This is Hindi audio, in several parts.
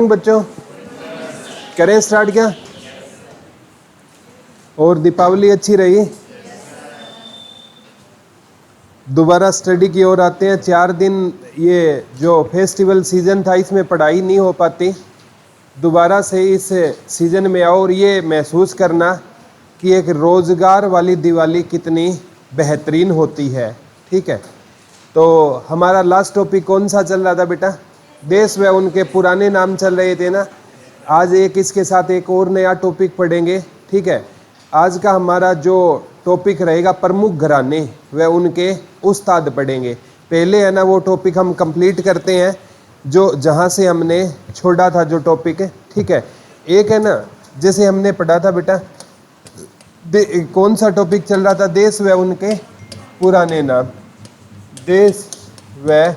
बच्चों करें स्टार्ट क्या? और दीपावली अच्छी रही? दोबारा स्टडी की ओर आते हैं। 4 दिन ये जो फेस्टिवल सीजन था इसमें पढ़ाई नहीं हो पाती, दोबारा से इस सीजन में आओ और ये महसूस करना कि एक रोज़गार वाली दिवाली कितनी बेहतरीन होती है। ठीक है, तो हमारा लास्ट टॉपिक कौन सा चल रहा था बेटा? देश व उनके पुराने नाम चल रहे थे ना। आज एक इसके साथ एक और नया टॉपिक पढ़ेंगे। ठीक है, आज का हमारा जो टॉपिक रहेगा प्रमुख घराने व उनके उस्ताद पढ़ेंगे। पहले है ना वो टॉपिक हम कंप्लीट करते हैं जो जहाँ से हमने छोड़ा था जो टॉपिक है। ठीक है, एक है ना जैसे हमने पढ़ा था बेटा, कौन सा टॉपिक चल रहा था? देश व उनके पुराने नाम। देश व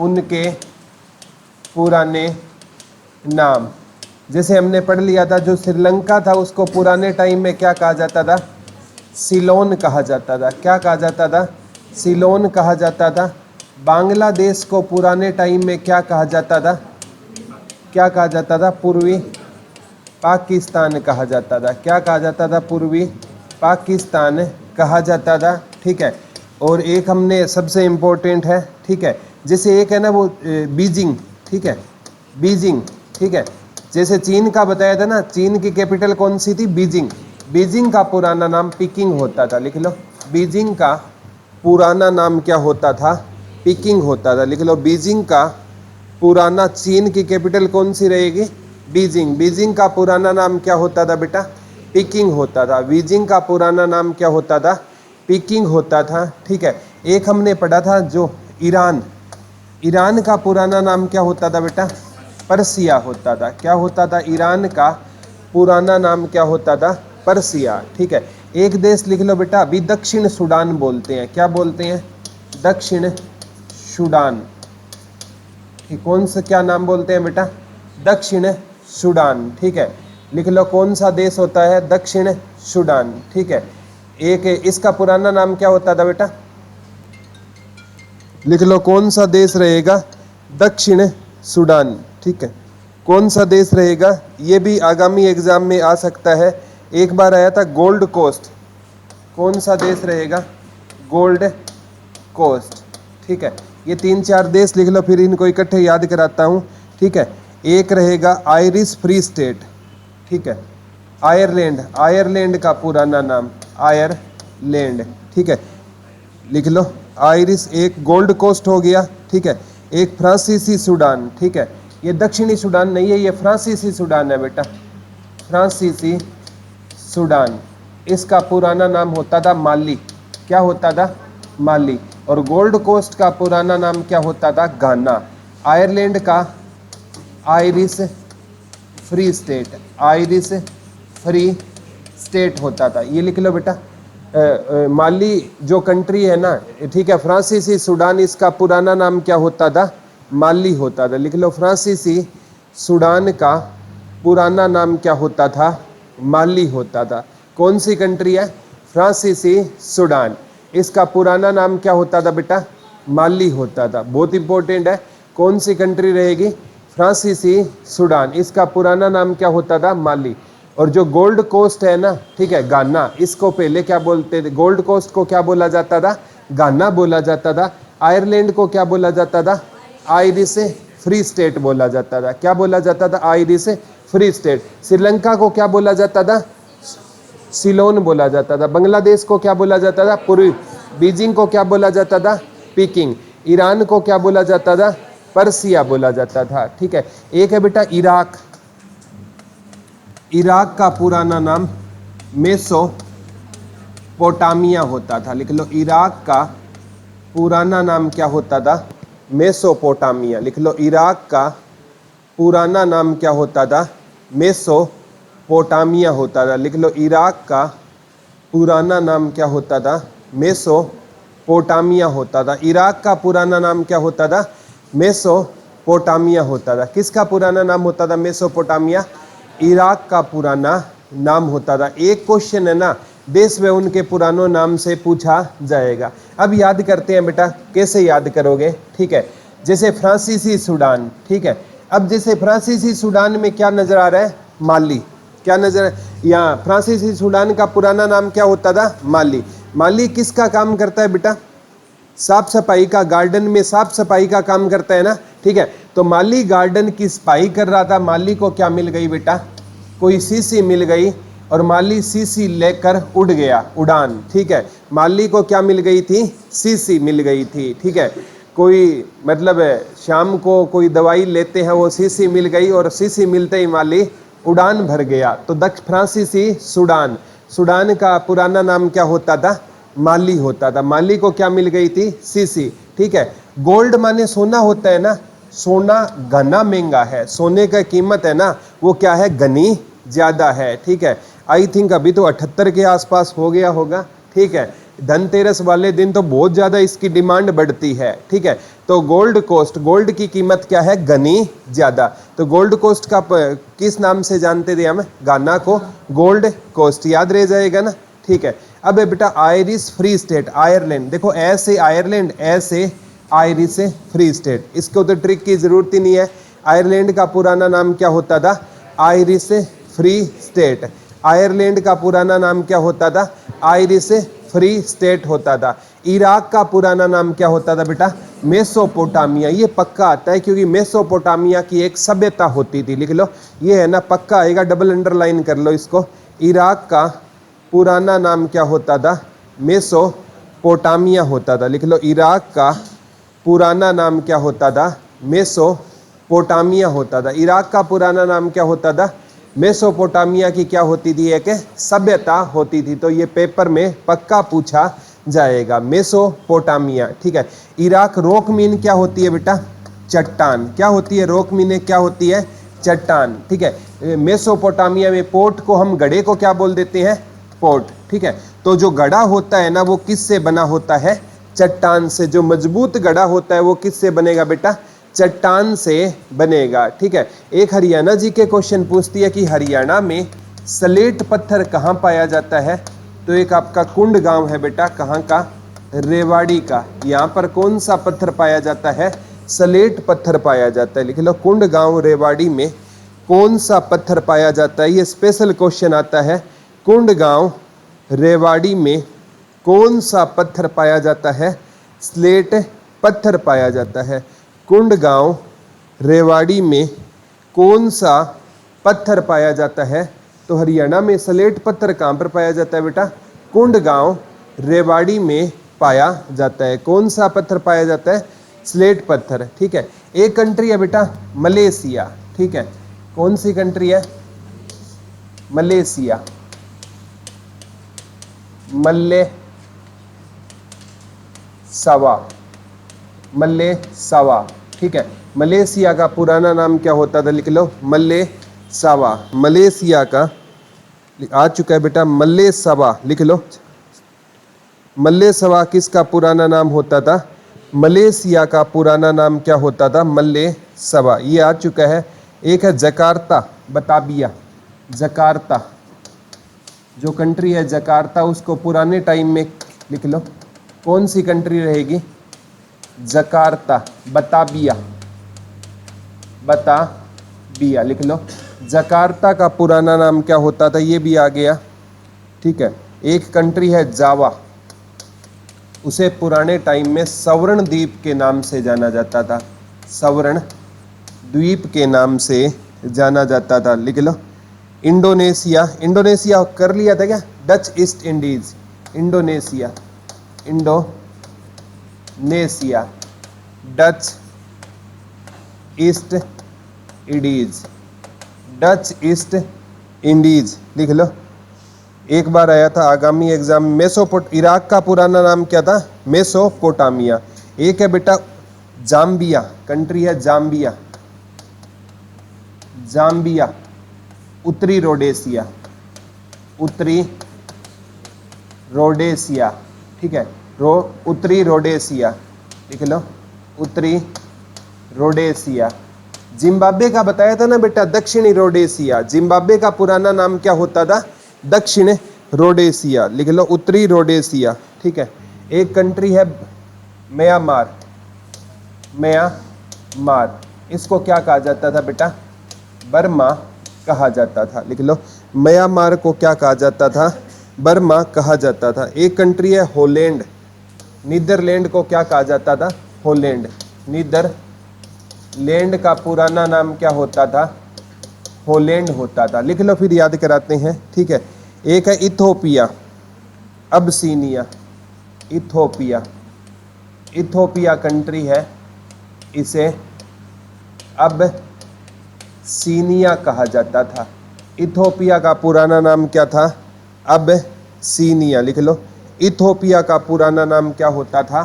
उनके पुराने नाम। जैसे हमने पढ़ लिया था जो श्रीलंका था उसको पुराने टाइम में क्या कहा जाता था? सिलोन कहा जाता था। क्या कहा जाता था? सिलोन कहा जाता था। बांग्लादेश को पुराने टाइम में क्या कहा जाता था? क्या कहा जाता था? पूर्वी पाकिस्तान कहा जाता था। क्या कहा जाता था? पूर्वी पाकिस्तान कहा जाता था। ठीक है, और एक हमने सबसे इम्पोर्टेंट है, ठीक है, जैसे एक है ना वो बीजिंग। ठीक है, बीजिंग। ठीक है, जैसे चीन का बताया था ना, चीन की कैपिटल कौन सी थी? बीजिंग। बीजिंग का पुराना नाम पिकिंग होता था। लिख लो, बीजिंग का पुराना नाम क्या होता था? पिकिंग होता था। लिख लो, बीजिंग का पुराना, चीन की कैपिटल कौन सी रहेगी? बीजिंग। बीजिंग का पुराना नाम क्या होता था बेटा? पिकिंग होता था। बीजिंग का पुराना नाम क्या होता था? पिकिंग होता था। ठीक है, एक हमने पढ़ा था जो ईरान। ईरान का पुराना नाम क्या होता था बेटा? पर्सिया होता था। क्या होता था? ईरान का पुराना नाम क्या होता था? पर्सिया। ठीक है, एक देश लिख लो बेटा, अभी दक्षिण सूडान बोलते हैं। क्या बोलते हैं? दक्षिण सूडान। कौन सा क्या नाम बोलते हैं बेटा? दक्षिण सूडान। ठीक है, लिख लो कौन सा देश होता है? दक्षिण सूडान। ठीक है, एक इसका पुराना नाम क्या होता था बेटा? लिख लो कौन सा देश रहेगा? दक्षिण सूडान। ठीक है, कौन सा देश रहेगा? ये भी आगामी एग्जाम में आ सकता है। एक बार आया था गोल्ड कोस्ट। कौन सा देश रहेगा? Gold Coast. ठीक है, ये 3-4 देश लिख लो, फिर इनको इकट्ठे याद कराता हूँ। ठीक है, एक रहेगा आयरिश फ्री स्टेट। ठीक है, आयरलैंड। आयरलैंड का पुराना नाम आयरलैंड। ठीक है, लिख लो आयरिश। एक गोल्ड कोस्ट हो गया। ठीक है, एक फ्रांसीसी सूडान। ठीक है, ये दक्षिणी सूडान नहीं है, ये फ्रांसीसी सूडान है बेटा, फ्रांसीसी सूडान। इसका पुराना नाम होता था माली। क्या होता था? माली। और गोल्ड कोस्ट का पुराना नाम क्या होता था? घाना। आयरलैंड का Irish free state, Irish free state होता था। ये लिख लो बेटा। माली जो कंट्री है ना, ठीक है, फ्रांसीसी सूडान, इसका पुराना नाम क्या होता था? माली होता था। लिख लो, फ्रांसीसी सूडान का पुराना नाम क्या होता था? माली होता था। कौन सी कंट्री है? फ्रांसीसी सूडान। इसका पुराना नाम क्या होता था बेटा? माली होता था। बहुत इंपॉर्टेंट है, कौन सी कंट्री रहेगी? फ्रांसीसी सूडान। इसका पुराना नाम क्या होता था? माली। और जो गोल्ड कोस्ट है ना, ठीक है, घाना, इसको पहले क्या बोलते थे? गोल्ड कोस्ट को क्या बोला जाता था? घाना बोला जाता था। आयरलैंड को क्या बोला जाता था? आयरिश फ्री स्टेट बोला जाता था। क्या बोला जाता था? Irish free state. श्रीलंका को क्या बोला जाता था? सिलोन बोला जाता था। बांग्लादेश को क्या बोला जाता था? पूर्वी। बीजिंग को क्या बोला जाता था? पिकिंग। ईरान को क्या बोला जाता था? पर्सिया बोला जाता था। ठीक है, एक है बेटा इराक। इराक का पुराना नाम मेसोपोटामिया होता था। लिख लो, इराक का पुराना नाम क्या होता था? मेसोपोटामिया। लिख लो, इराक का पुराना नाम क्या होता था? मेसोपोटामिया होता था। लिख लो, इराक का पुराना नाम क्या होता था? मेसोपोटामिया होता था। इराक का पुराना नाम क्या होता था? मेसोपोटामिया होता था। किसका पुराना नाम होता था? मेसोपोटामिया। इराक का पुराना नाम होता था। एक क्वेश्चन है ना, देश व उनके पुरानों नाम से पूछा जाएगा। अब याद करते हैं बेटा, कैसे याद करोगे? ठीक है, जैसे फ्रांसीसी सूडान। ठीक है, अब जैसे फ्रांसीसी सूडान में क्या नजर आ रहा है, माली, क्या नजर, यहाँ फ्रांसीसी सूडान का पुराना नाम क्या होता था, माली। माली किसका काम करता है बेटा, साफ सफाई का, गार्डन में साफ सफाई का काम करता है ना, ठीक है। तो माली गार्डन की सफाई कर रहा था, माली को क्या मिल गई बेटा, कोई सीसी मिल गई और माली सीसी लेकर उड़ गया, उड़ान, ठीक है। माली को क्या मिल गई थी, सीसी मिल गई थी, ठीक है। कोई मतलब शाम को कोई दवाई लेते हैं, वो सीसी मिल गई और सीसी मिलते ही माली उड़ान भर गया। तो दक्षिण फ्रांसीसी सूडान, सूडान का पुराना नाम क्या होता था, माली होता था। माली को क्या मिल गई थी, सीसी, ठीक है। गोल्ड माने सोना होता है ना, सोना घना महंगा है, सोने का कीमत है ना वो क्या है, घनी ज्यादा है, ठीक है। आई थिंक अभी तो 78 के आसपास हो गया होगा, ठीक है। धनतेरस वाले दिन तो बहुत ज्यादा इसकी डिमांड बढ़ती है, ठीक है। तो गोल्ड कोस्ट, गोल्ड की कीमत क्या है, घनी ज्यादा। तो गोल्ड कोस्ट का किस नाम से जानते थे हम, गाना को गोल्ड कोस्ट, याद रह जाएगा ना, ठीक है। अब बेटा आयरिश फ्री स्टेट, आयरलैंड, देखो ऐसे आयरलैंड, ऐसे आयरिश फ्री स्टेट, इसको तो ट्रिक की जरूरत ही नहीं है। आयरलैंड का पुराना नाम क्या होता था, आयरिश फ्री स्टेट। आयरलैंड का पुराना नाम क्या होता था, आयरिश फ्री स्टेट होता था। इराक का पुराना नाम क्या होता था बेटा, मेसोपोटामिया। ये पक्का आता है क्योंकि मेसोपोटामिया की एक सभ्यता होती थी, लिख लो, ये है ना पक्का आएगा, डबल अंडरलाइन कर लो इसको। इराक का पुराना नाम क्या होता था, मेसोपोटामिया होता था, लिख लो। इराक का पुराना नाम क्या होता था, मेसोपोटामिया होता था। इराक का पुराना नाम क्या होता था, मेसोपोटामिया की क्या होती थी, एक सभ्यता होती थी। तो ये पेपर में पक्का पूछा जाएगा, मेसोपोटामिया, ठीक है। इराक, रॉक मीन क्या होती है बेटा, चट्टान, क्या होती है, रॉक मीन क्या होती है, चट्टान, ठीक है। मेसोपोटामिया में पोर्ट को हम गड्ढे को क्या बोल देते हैं, पोर्ट, ठीक है। तो जो गड्ढा होता है ना वो किससे बना होता है, चट्टान से। जो मजबूत गड्ढा होता है वो किससे बनेगा बेटा, चट्टान से बनेगा, ठीक है। एक हरियाणा जी के क्वेश्चन पूछती है कि हरियाणा में स्लेट पत्थर कहाँ पाया जाता है। तो एक आपका कुंड गांव है बेटा, कहाँ का, रेवाड़ी का। यहाँ पर कौन सा पत्थर पाया जाता है, स्लेट पत्थर पाया जाता है, लिख लो। कुंड गांव रेवाड़ी में कौन सा पत्थर पाया जाता है, ये स्पेशल क्वेश्चन आता है। कुंड गांव रेवाड़ी में कौन सा पत्थर पाया जाता है, स्लेट पत्थर पाया जाता है। कुंड गांव रेवाड़ी में कौन सा पत्थर पाया जाता है। तो हरियाणा में स्लेट पत्थर कहाँ पर पाया जाता है बेटा, कुंड गांव रेवाड़ी में पाया जाता है। कौन सा पत्थर पाया जाता है, स्लेट पत्थर, ठीक है। एक कंट्री है बेटा मलेशिया, ठीक है। कौन सी कंट्री है, मलेशिया, मल्ले सवा, मल्ले सवा, ठीक है। मलेशिया का पुराना नाम क्या होता था, लिख लो, मल्ले सवा। मलेशिया का आ चुका है बेटा, मल्ले सवा, लिख लो। मल्ले सवा किसका पुराना नाम होता था, मलेशिया का पुराना नाम क्या होता था, मल्ले सवा, ये आ चुका है। एक है जकार्ता, बताबिया, जकार्ता, जो कंट्री है जकार्ता, उसको पुराने टाइम में लिख लो, कौन सी कंट्री रहेगी, जकार्ता, बताबिया, बताबिया, लिख लो। जकार्ता का पुराना नाम क्या होता था, ये भी आ गया, ठीक है। एक कंट्री है जावा, उसे पुराने टाइम में सवर्ण द्वीप के नाम से जाना जाता था, सवर्ण द्वीप के नाम से जाना जाता था, लिख लो। इंडोनेशिया, इंडोनेशिया कर लिया था क्या, Dutch east Indies, Indonesia, Indonesia, Dutch east Indies, Dutch east Indies, लिख लो। एक बार आया था आगामी एग्जाम, इराक का पुराना नाम क्या था, मेसोपोटामिया। एक है बेटा जाम्बिया, कंट्री है जाम्बिया, जाम्बिया, उत्तरी रोडेशिया, उत्तरी रोडेशिया, ठीक है। उत्तरी रोडेशिया, लिख लो, उत्तरी रोडेशिया। जिम्बाब्वे का बताया था ना बेटा, दक्षिणी रोडेशिया। जिम्बाब्वे का पुराना नाम क्या होता था, दक्षिण रोडेशिया, लिख लो, उत्तरी रोडेशिया, ठीक है। एक कंट्री है म्यांमार, म्यांमार, इसको क्या कहा जाता था बेटा? बर्मा कहा जाता था। लिख लो, म्यांमार को क्या कहा जाता था? बर्मा कहा जाता था। एक कंट्री है हॉलैंड, नीदरलैंड को क्या कहा जाता था? हॉलैंड। नीदरलैंड का पुराना नाम क्या होता था? हॉलैंड होता था। लिख लो, फिर याद कराते हैं, ठीक है। एक है इथोपिया, अबसीनिया। इथोपिया, इथोपिया कंट्री है, इसे अब सीनिया कहा जाता था। इथोपिया का पुराना नाम क्या था? अब सीनिया। लिख लो, इथोपिया का पुराना नाम क्या होता था?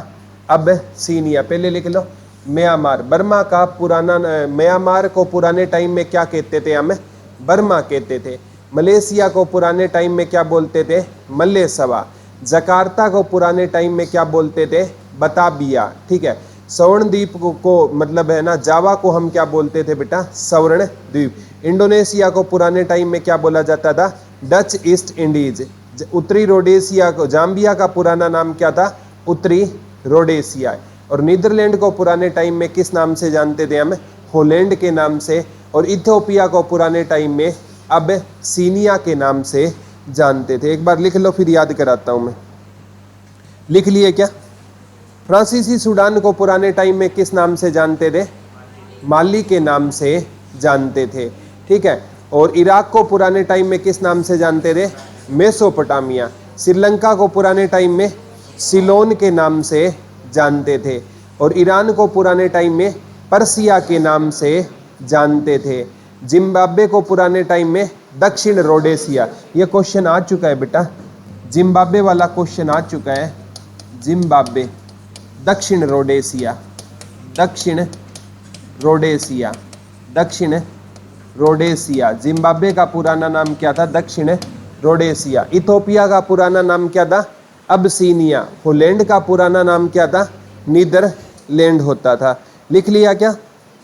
अब सीनिया। पहले लिख लो, म्यांमार। बर्मा का पुराना, म्यांमार को पुराने टाइम में क्या कहते थे? हम बर्मा कहते थे। मलेशिया को पुराने टाइम में क्या बोलते थे? मलेसवा। जकार्ता को पुराने टाइम में क्या बोलते थे? बताबिया। ठीक है। स्वर्ण द्वीप को मतलब है ना, जावा को हम क्या बोलते थे बेटा? स्वर्ण द्वीप। इंडोनेशिया को पुराने टाइम में क्या बोला जाता था? Dutch east Indies. उत्तरी रोडेशिया को, जाम्बिया का पुराना नाम क्या था? उत्तरी रोडेशिया। और नीदरलैंड को पुराने टाइम में किस नाम से जानते थे हम? हॉलैंड के नाम से। और इथियोपिया को पुराने टाइम में अब सीनिया के नाम से जानते थे। एक बार लिख लो, फिर याद कराता हूं मैं। लिख लिए क्या? फ्रांसीसी सूडान को पुराने टाइम में किस नाम से जानते थे? माली के नाम से जानते थे। ठीक है। और इराक को पुराने टाइम में किस नाम से जानते थे? मेसोपोटामिया। श्रीलंका को पुराने टाइम में सिलोन के नाम से जानते थे। और ईरान को पुराने टाइम में पर्सिया के नाम से जानते थे। जिम्बाब्वे को पुराने टाइम में दक्षिण रोडेशिया। ये क्वेश्चन आ चुका है बेटा, जिम्बाब्वे वाला क्वेश्चन आ चुका है। जिम्बाब्वे, दक्षिण रोडेशिया, दक्षिण रोडेशिया, दक्षिण रोडेशिया। जिम्बाब्वे का पुराना नाम क्या था? दक्षिण रोडेशिया। इथोपिया का पुराना नाम क्या था? अबसीनिया। हॉलैंड का पुराना नाम क्या था? नीदरलैंड होता था। लिख लिया क्या?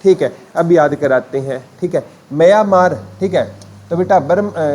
ठीक है। अब याद कराते हैं। ठीक है। म्यांमार, ठीक है। तो बेटा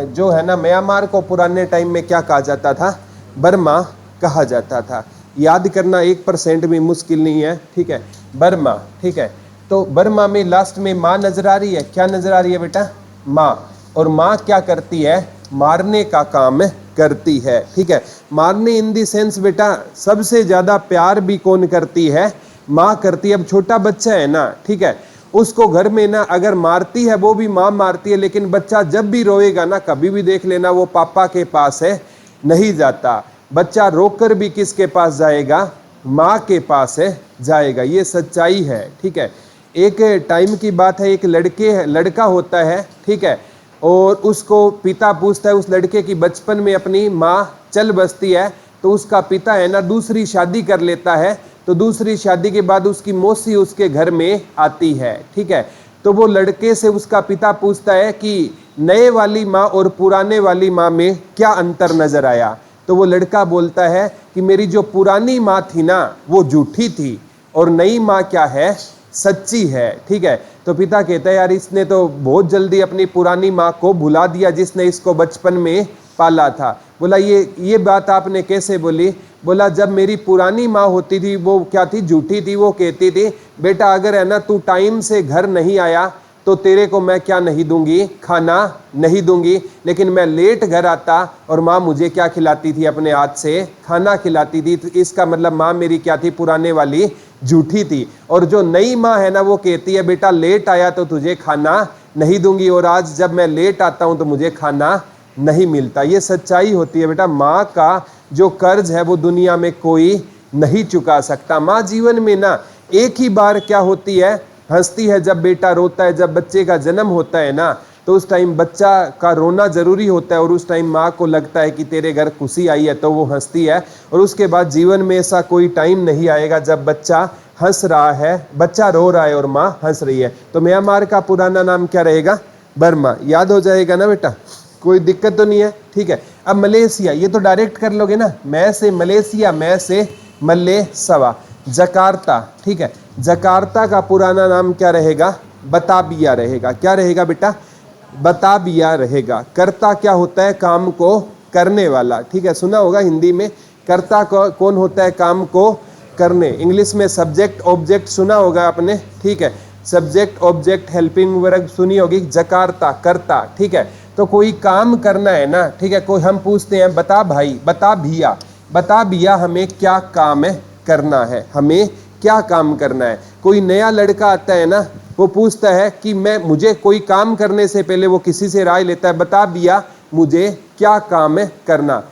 जो है ना, म्यांमार को पुराने टाइम में क्या कहा जाता था? बर्मा कहा जाता था। याद करना 1% भी मुश्किल नहीं है। ठीक है। बर्मा, ठीक है। तो बर्मा में लास्ट में माँ नजर आ रही है। क्या नजर आ रही है बेटा? माँ। और माँ क्या करती है? मारने का काम करती है। ठीक है। मारने इन दी सेंस बेटा, सबसे ज्यादा प्यार भी कौन करती है? माँ करती है। अब छोटा बच्चा है ना, ठीक है, उसको घर में ना अगर मारती है, वो भी माँ मारती है, लेकिन बच्चा जब भी रोएगा ना, कभी भी देख लेना, वो पापा के पास है नहीं जाता। बच्चा रोकर भी किसके पास जाएगा? माँ के पास है जाएगा। ये सच्चाई है। ठीक है। एक टाइम की बात है, एक लड़का होता है, ठीक है, और उसको पिता पूछता है, उस लड़के की बचपन में अपनी माँ चल बसती है, तो उसका पिता है ना दूसरी शादी कर लेता है। तो दूसरी शादी के बाद उसकी मौसी उसके घर में आती है। ठीक है। तो वो लड़के से उसका पिता पूछता है कि नए वाली माँ और पुराने वाली माँ में क्या अंतर नजर आया? तो वो लड़का बोलता है कि मेरी जो पुरानी माँ थी ना, वो झूठी थी, और नई माँ क्या है? सच्ची है। ठीक है। तो पिता कहता है, यार इसने तो बहुत जल्दी अपनी पुरानी माँ को भुला दिया, जिसने इसको बचपन में पाला था। बोला ये बात आपने कैसे बोली? बोला जब मेरी पुरानी माँ होती थी, वो क्या थी? झूठी थी। वो कहती थी, बेटा अगर है ना तू टाइम से घर नहीं आया तो तेरे को मैं क्या नहीं दूंगी? खाना नहीं दूंगी। लेकिन मैं लेट घर आता और माँ मुझे क्या खिलाती थी? अपने हाथ से खाना खिलाती थी। तो इसका मतलब माँ मेरी क्या थी? पुराने वाली झूठी थी। और जो नई माँ है ना, वो कहती है, बेटा लेट आया तो तुझे खाना नहीं दूंगी, और आज जब मैं लेट आता हूं तो मुझे खाना नहीं मिलता। ये सच्चाई होती है बेटा। माँ का जो कर्ज है वो दुनिया में कोई नहीं चुका सकता। माँ जीवन में ना एक ही बार क्या होती है? हंसती है। जब बेटा रोता है, जब बच्चे का जन्म होता है ना, तो उस टाइम बच्चा का रोना जरूरी होता है, और उस टाइम माँ को लगता है कि तेरे घर खुशी आई है, तो वो हंसती है। और उसके बाद जीवन में ऐसा कोई टाइम नहीं आएगा जब बच्चा हंस रहा है, बच्चा रो रहा है और माँ हंस रही है। तो म्यांमार का पुराना नाम क्या रहेगा? बर्मा। याद हो जाएगा ना बेटा, कोई दिक्कत तो नहीं है। ठीक है। अब मलेशिया, ये तो डायरेक्ट कर लोगे ना, मैं से मलेशिया, मैं से मलेसवा। जकार्ता, ठीक है, जकार्ता का पुराना नाम क्या रहेगा? बताबिया रहेगा। क्या रहेगा बेटा? बताबिया रहेगा। कर्ता क्या होता है? काम को करने वाला। ठीक है, सुना होगा हिंदी में, कर्ता कौन होता है? काम को करने। इंग्लिश में सब्जेक्ट ऑब्जेक्ट सुना होगा आपने। ठीक है। सब्जेक्ट ऑब्जेक्ट हेल्पिंग वर्ब सुनी होगी, जकार्ता करता, ठीक है। तो कोई काम करना है ना, ठीक है, कोई हम पूछते हैं बता भाई, बता भैया हमें क्या काम है करना है, हमें क्या काम करना है। कोई नया लड़का आता है ना, वो पूछता है कि मुझे कोई काम करने से पहले वो किसी से राय लेता है, बता भैया मुझे क्या काम है करना।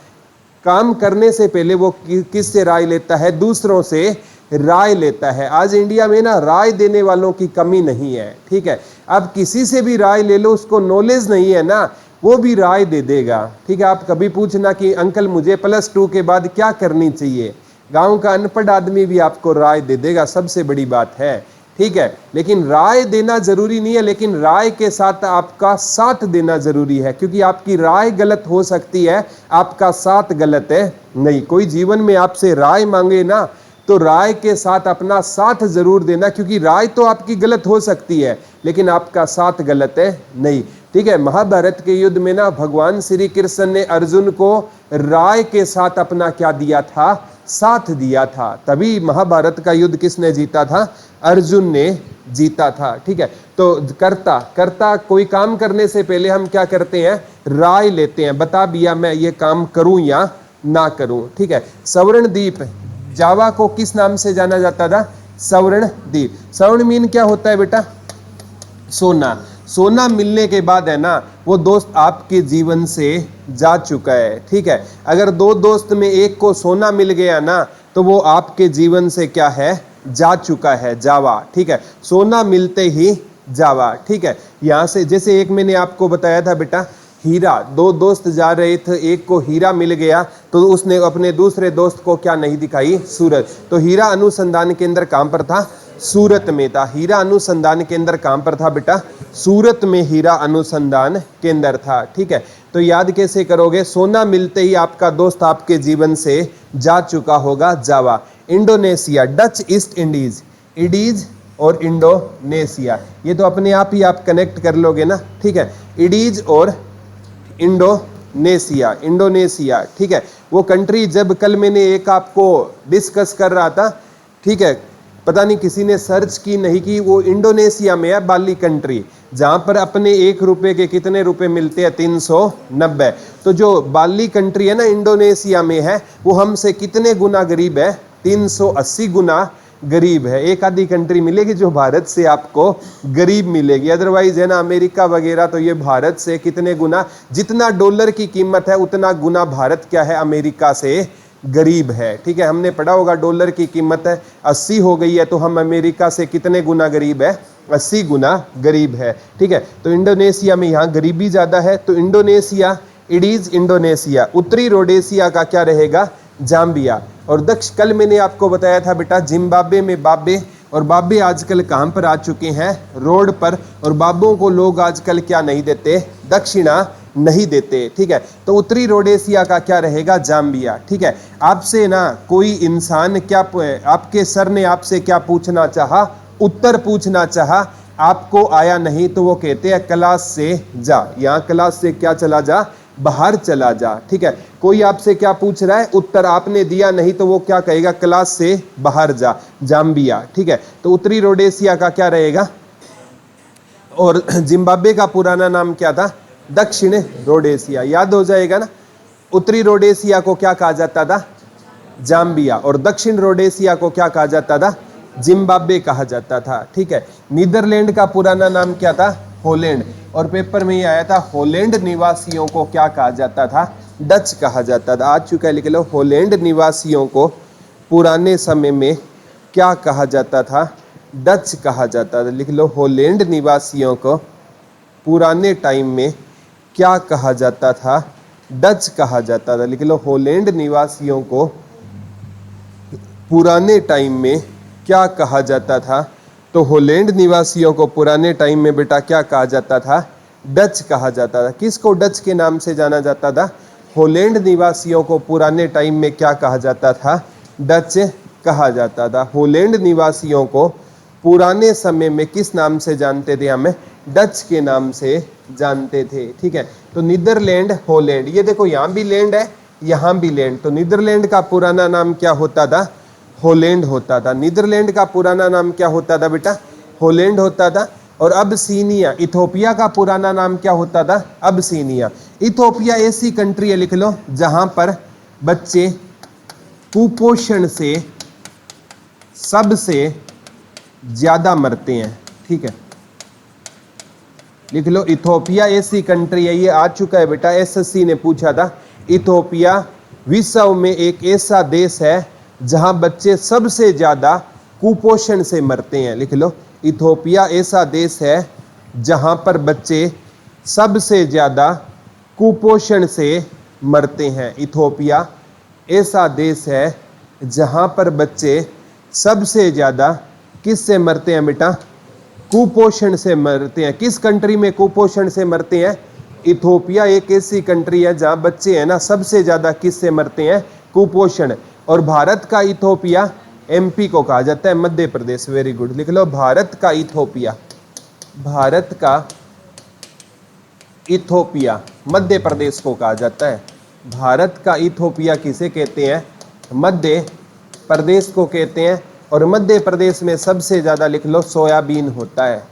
काम करने से पहले वो किस से राय लेता है? दूसरों से राय लेता है। आज इंडिया में ना राय देने वालों की कमी नहीं है, ठीक है। अब किसी से भी राय ले लो, उसको नॉलेज नहीं है ना, वो भी राय दे देगा, ठीक है। आप कभी पूछना कि अंकल मुझे +2 के बाद क्या करनी चाहिए, गांव का अनपढ़ आदमी भी आपको राय दे देगा, सबसे बड़ी बात है, ठीक है। लेकिन राय देना जरूरी नहीं है, लेकिन राय के साथ आपका साथ देना जरूरी है, क्योंकि आपकी राय गलत हो सकती है, आपका साथ गलत है नहीं। कोई जीवन में आपसे राय मांगे ना, तो राय के साथ अपना साथ जरूर देना, क्योंकि राय तो आपकी गलत हो सकती है लेकिन आपका साथ गलत है नहीं, ठीक है। महाभारत के युद्ध में ना भगवान श्री कृष्ण ने अर्जुन को राय के साथ अपना क्या दिया था? साथ दिया था। तभी महाभारत का युद्ध किसने जीता था? अर्जुन ने जीता था, ठीक है। तो करता कोई काम करने से पहले हम क्या करते हैं? राय लेते हैं, बता भैया मैं ये काम करूं या ना करूं, ठीक है। स्वर्णद्वीप जावा को किस नाम से जाना जाता था? स्वर्णद्वीप। स्वर्ण मीन क्या होता है बेटा? सोना। सोना मिलने के बाद है ना, वो दोस्त आपके जीवन से जा चुका है, ठीक है। अगर दो दोस्त में एक को सोना मिल गया ना, तो वो आपके जीवन से क्या है? जा चुका है, जावा, ठीक है। सोना मिलते ही जावा, ठीक है। यहाँ से जैसे एक मैंने आपको बताया था बेटा, हीरा, दो दोस्त जा रहे थे, एक को हीरा मिल गया तो उसने अपने दूसरे दोस्त को क्या नहीं दिखाई? सूरत। तो हीरा अनुसंधान केंद्र कहाँ पर था? सूरत में था। हीरा अनुसंधान केंद्र कहाँ पर था बेटा? सूरत में हीरा अनुसंधान केंद्र था, ठीक है। तो याद कैसे करोगे? सोना मिलते ही आपका दोस्त आपके जीवन से जा चुका होगा, जावा। इंडोनेशिया, डच ईस्ट इंडीज, इडीज और इंडोनेशिया, ये तो अपने आप ही आप कनेक्ट कर लोगे ना, ठीक है। इडीज और इंडोनेशिया, ठीक है। वो कंट्री जब कल मैंने एक आपको डिस्कस कर रहा था, ठीक है, पता नहीं किसी ने सर्च की नहीं की, वो इंडोनेशिया में है, बाली कंट्री, जहां पर अपने 1 रुपए के कितने रुपए मिलते हैं? 390। तो जो बाली कंट्री है ना, इंडोनेशिया में है, वो हमसे कितने गुना गरीब है? 380 गुना गरीब है। एक आधी कंट्री मिलेगी जो भारत से आपको गरीब मिलेगी, अदरवाइज है ना अमेरिका वगैरह, तो ये भारत से कितने गुना, जितना डॉलर की कीमत है उतना गुना भारत क्या है? अमेरिका से गरीब है, ठीक है। हमने पढ़ा होगा डॉलर की कीमत है 80 हो गई है, तो हम अमेरिका से कितने गुना गरीब है? 80 गुना गरीब है, ठीक है। तो इंडोनेशिया में यहाँ गरीबी ज्यादा है, तो इंडोनेशिया, इडीज इंडोनेशिया। उत्तरी रोडेशिया का क्या रहेगा? जाम्बिया। और कल मैंने आपको बताया था बेटा, जिम्बाब्वे में बाबे, और बाबे आजकल कहाँ पर आ चुके हैं? रोड पर। और बाबों को लोग आजकल क्या नहीं देते? दक्षिणा नहीं देते, ठीक है। तो उत्तरी रोडेशिया का क्या रहेगा? जाम्बिया, ठीक है। आपसे ना कोई इंसान क्या, आपके सर ने आपसे क्या पूछना चाहा? उत्तर पूछना चाहा, आपको आया नहीं तो वो कहते हैं क्लास से जा, यहाँ क्लास से क्या चला जा? बाहर चला जा, ठीक है। कोई आपसे क्या पूछ रहा है? उत्तर आपने दिया नहीं तो वो क्या कहेगा? क्लास से बाहर जा, जाम्बिया, ठीक है। तो उत्तरी रोडेशिया का क्या रहेगा? और जिम्बाब्वे का पुराना नाम क्या था? दक्षिण रोडेशिया, याद हो जाएगा ना। उत्तरी रोडेशिया को क्या कहा जाता था? जाम्बिया। और दक्षिण रोडेशिया को क्या कहा जाता था? जिम्बाब्वे कहा जाता था, ठीक है। नीदरलैंड का पुराना नाम क्या था? हॉलैंड। और पेपर में ये आया था, हॉलैंड निवासियों को क्या कहा जाता था? डच कहा जाता था। आ चुका है, लिख लो, हॉलैंड निवासियों को पुराने समय में क्या कहा जाता था? डच कहा जाता था। लिख लो, हॉलैंड निवासियों को पुराने टाइम में क्या कहा जाता था? डच कहा जाता था। लिख लो, हॉलैंड निवासियों को पुराने टाइम में क्या कहा जाता था? तो हॉलैंड निवासियों को पुराने टाइम में बेटा क्या कहा जाता था? डच कहा जाता था। किसको डच के नाम से जाना जाता था? हॉलैंड निवासियों को पुराने टाइम में क्या कहा जाता था? डच कहा जाता था। हॉलैंड निवासियों को पुराने समय में किस नाम से जानते थे? हमें डच के नाम से जानते थे, ठीक है। तो नीदरलैंड, हॉलैंड, ये देखो यहाँ भी लैंड है, यहाँ भी लैंड। तो नीदरलैंड का पुराना नाम क्या होता था? हॉलैंड होता था। नीदरलैंड का पुराना नाम क्या होता था बेटा? होलैंड होता था। और अबसीनिया, इथोपिया का पुराना नाम क्या होता था? अबसीनिया। इथोपिया ऐसी कंट्री है, लिख लो, जहां पर बच्चे कुपोषण से सबसे ज्यादा मरते हैं। ठीक है, लिख लो, इथोपिया ऐसी कंट्री है, ये आ चुका है बेटा, एसएससी ने पूछा था। इथोपिया विश्व में एक ऐसा देश है जहां बच्चे सबसे ज्यादा कुपोषण से मरते हैं। लिख लो, इथोपिया ऐसा देश है जहां पर बच्चे सबसे ज्यादा कुपोषण से मरते हैं। इथोपिया ऐसा देश है जहां पर बच्चे सबसे ज्यादा किससे मरते हैं बेटा? कुपोषण से मरते हैं। किस कंट्री में कुपोषण से मरते हैं? इथोपिया एक ऐसी कंट्री है जहां बच्चे है ना सबसे ज्यादा किससे मरते हैं? कुपोषण। और भारत का इथोपिया एमपी को कहा जाता है, मध्य प्रदेश। वेरी गुड, लिख लो, भारत का इथोपिया, भारत का इथोपिया मध्य प्रदेश को कहा जाता है। भारत का इथोपिया किसे कहते हैं? मध्य प्रदेश को कहते हैं। और मध्य प्रदेश में सबसे ज़्यादा, लिख लो, सोयाबीन होता है।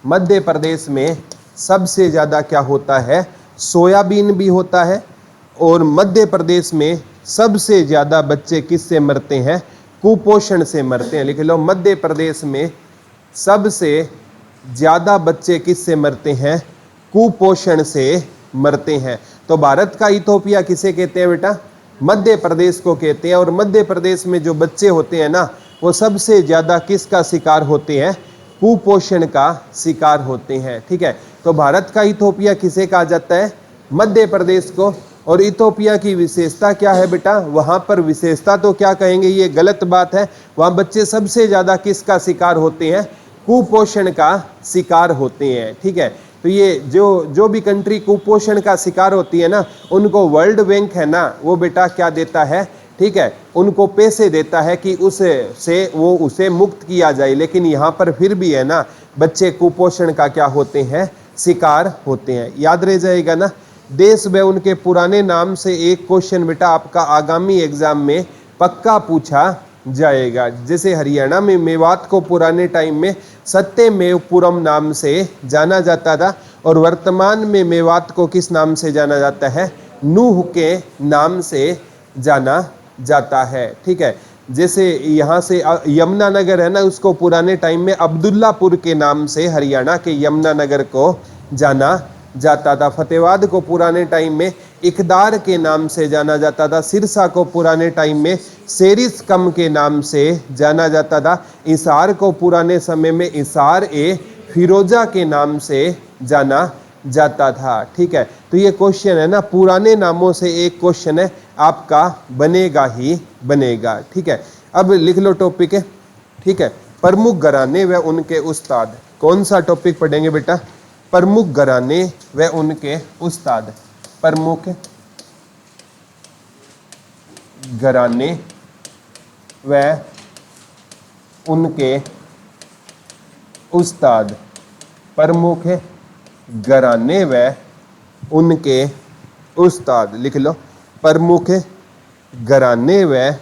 मध्य प्रदेश में सबसे ज़्यादा क्या होता है? सोयाबीन भी होता है। और मध्य प्रदेश में सबसे ज़्यादा बच्चे किससे मरते हैं? कुपोषण से मरते हैं। लिख लो, मध्य प्रदेश में सबसे ज़्यादा बच्चे किससे मरते हैं? कुपोषण से मरते हैं। तो भारत का इथोपिया किसे कहते हैं बेटा? मध्य प्रदेश को कहते हैं। और मध्य प्रदेश में जो बच्चे होते हैं ना, वो सबसे ज़्यादा किसका शिकार होते हैं? कुपोषण का शिकार होते हैं। ठीक है, तो भारत का इथोपिया किसे कहा जाता है? मध्य प्रदेश को। और इथोपिया की विशेषता क्या है बेटा? वहाँ पर विशेषता तो क्या कहेंगे, ये गलत बात है। वहाँ बच्चे सबसे ज़्यादा किसका शिकार होते हैं? कुपोषण का शिकार होते हैं। ठीक है, तो ये जो भी कंट्री कुपोषण का शिकार होती है ना, उनको वर्ल्ड बैंक है ना, वो बेटा क्या देता है? ठीक है, उनको पैसे देता है कि उसे मुक्त किया जाए। लेकिन यहाँ पर फिर भी है ना, बच्चे कुपोषण का क्या होते हैं? शिकार होते हैं। याद रह जाएगा ना। देश व उनके पुराने नाम से एक क्वेश्चन बेटा आपका आगामी एग्जाम में पक्का पूछा जाएगा। जैसे हरियाणा में मेवात को पुराने टाइम में सत्यमेवपुरम नाम से जाना जाता था। और वर्तमान में मेवात को किस नाम से जाना जाता है? नूह के नाम से जाना जाता है। ठीक है, जैसे यहाँ से यमुनानगर है ना, उसको पुराने टाइम में अब्दुल्लापुर के नाम से हरियाणा के यमुनानगर को जाना जाता था। फतेहाबाद को पुराने टाइम में इकदार के नाम से जाना जाता था। सिरसा को पुराने टाइम में सेरिस कम के नाम से जाना जाता था। इसार को पुराने समय में इसार ए फिरोजा के नाम से जाना जाता था। ठीक है, तो ये क्वेश्चन है ना, पुराने नामों से एक क्वेश्चन है आपका बनेगा ही बनेगा। ठीक है, अब लिख लो टॉपिक है। ठीक है, प्रमुख घराने व उनके उस्ताद। कौन सा टॉपिक पढ़ेंगे बेटा? प्रमुख घराने व उनके उस्ताद। प्रमुख घराने व उनके उस्ताद। प्रमुख घराने व उनके उस्ताद, लिख लो, प्रमुख घराने व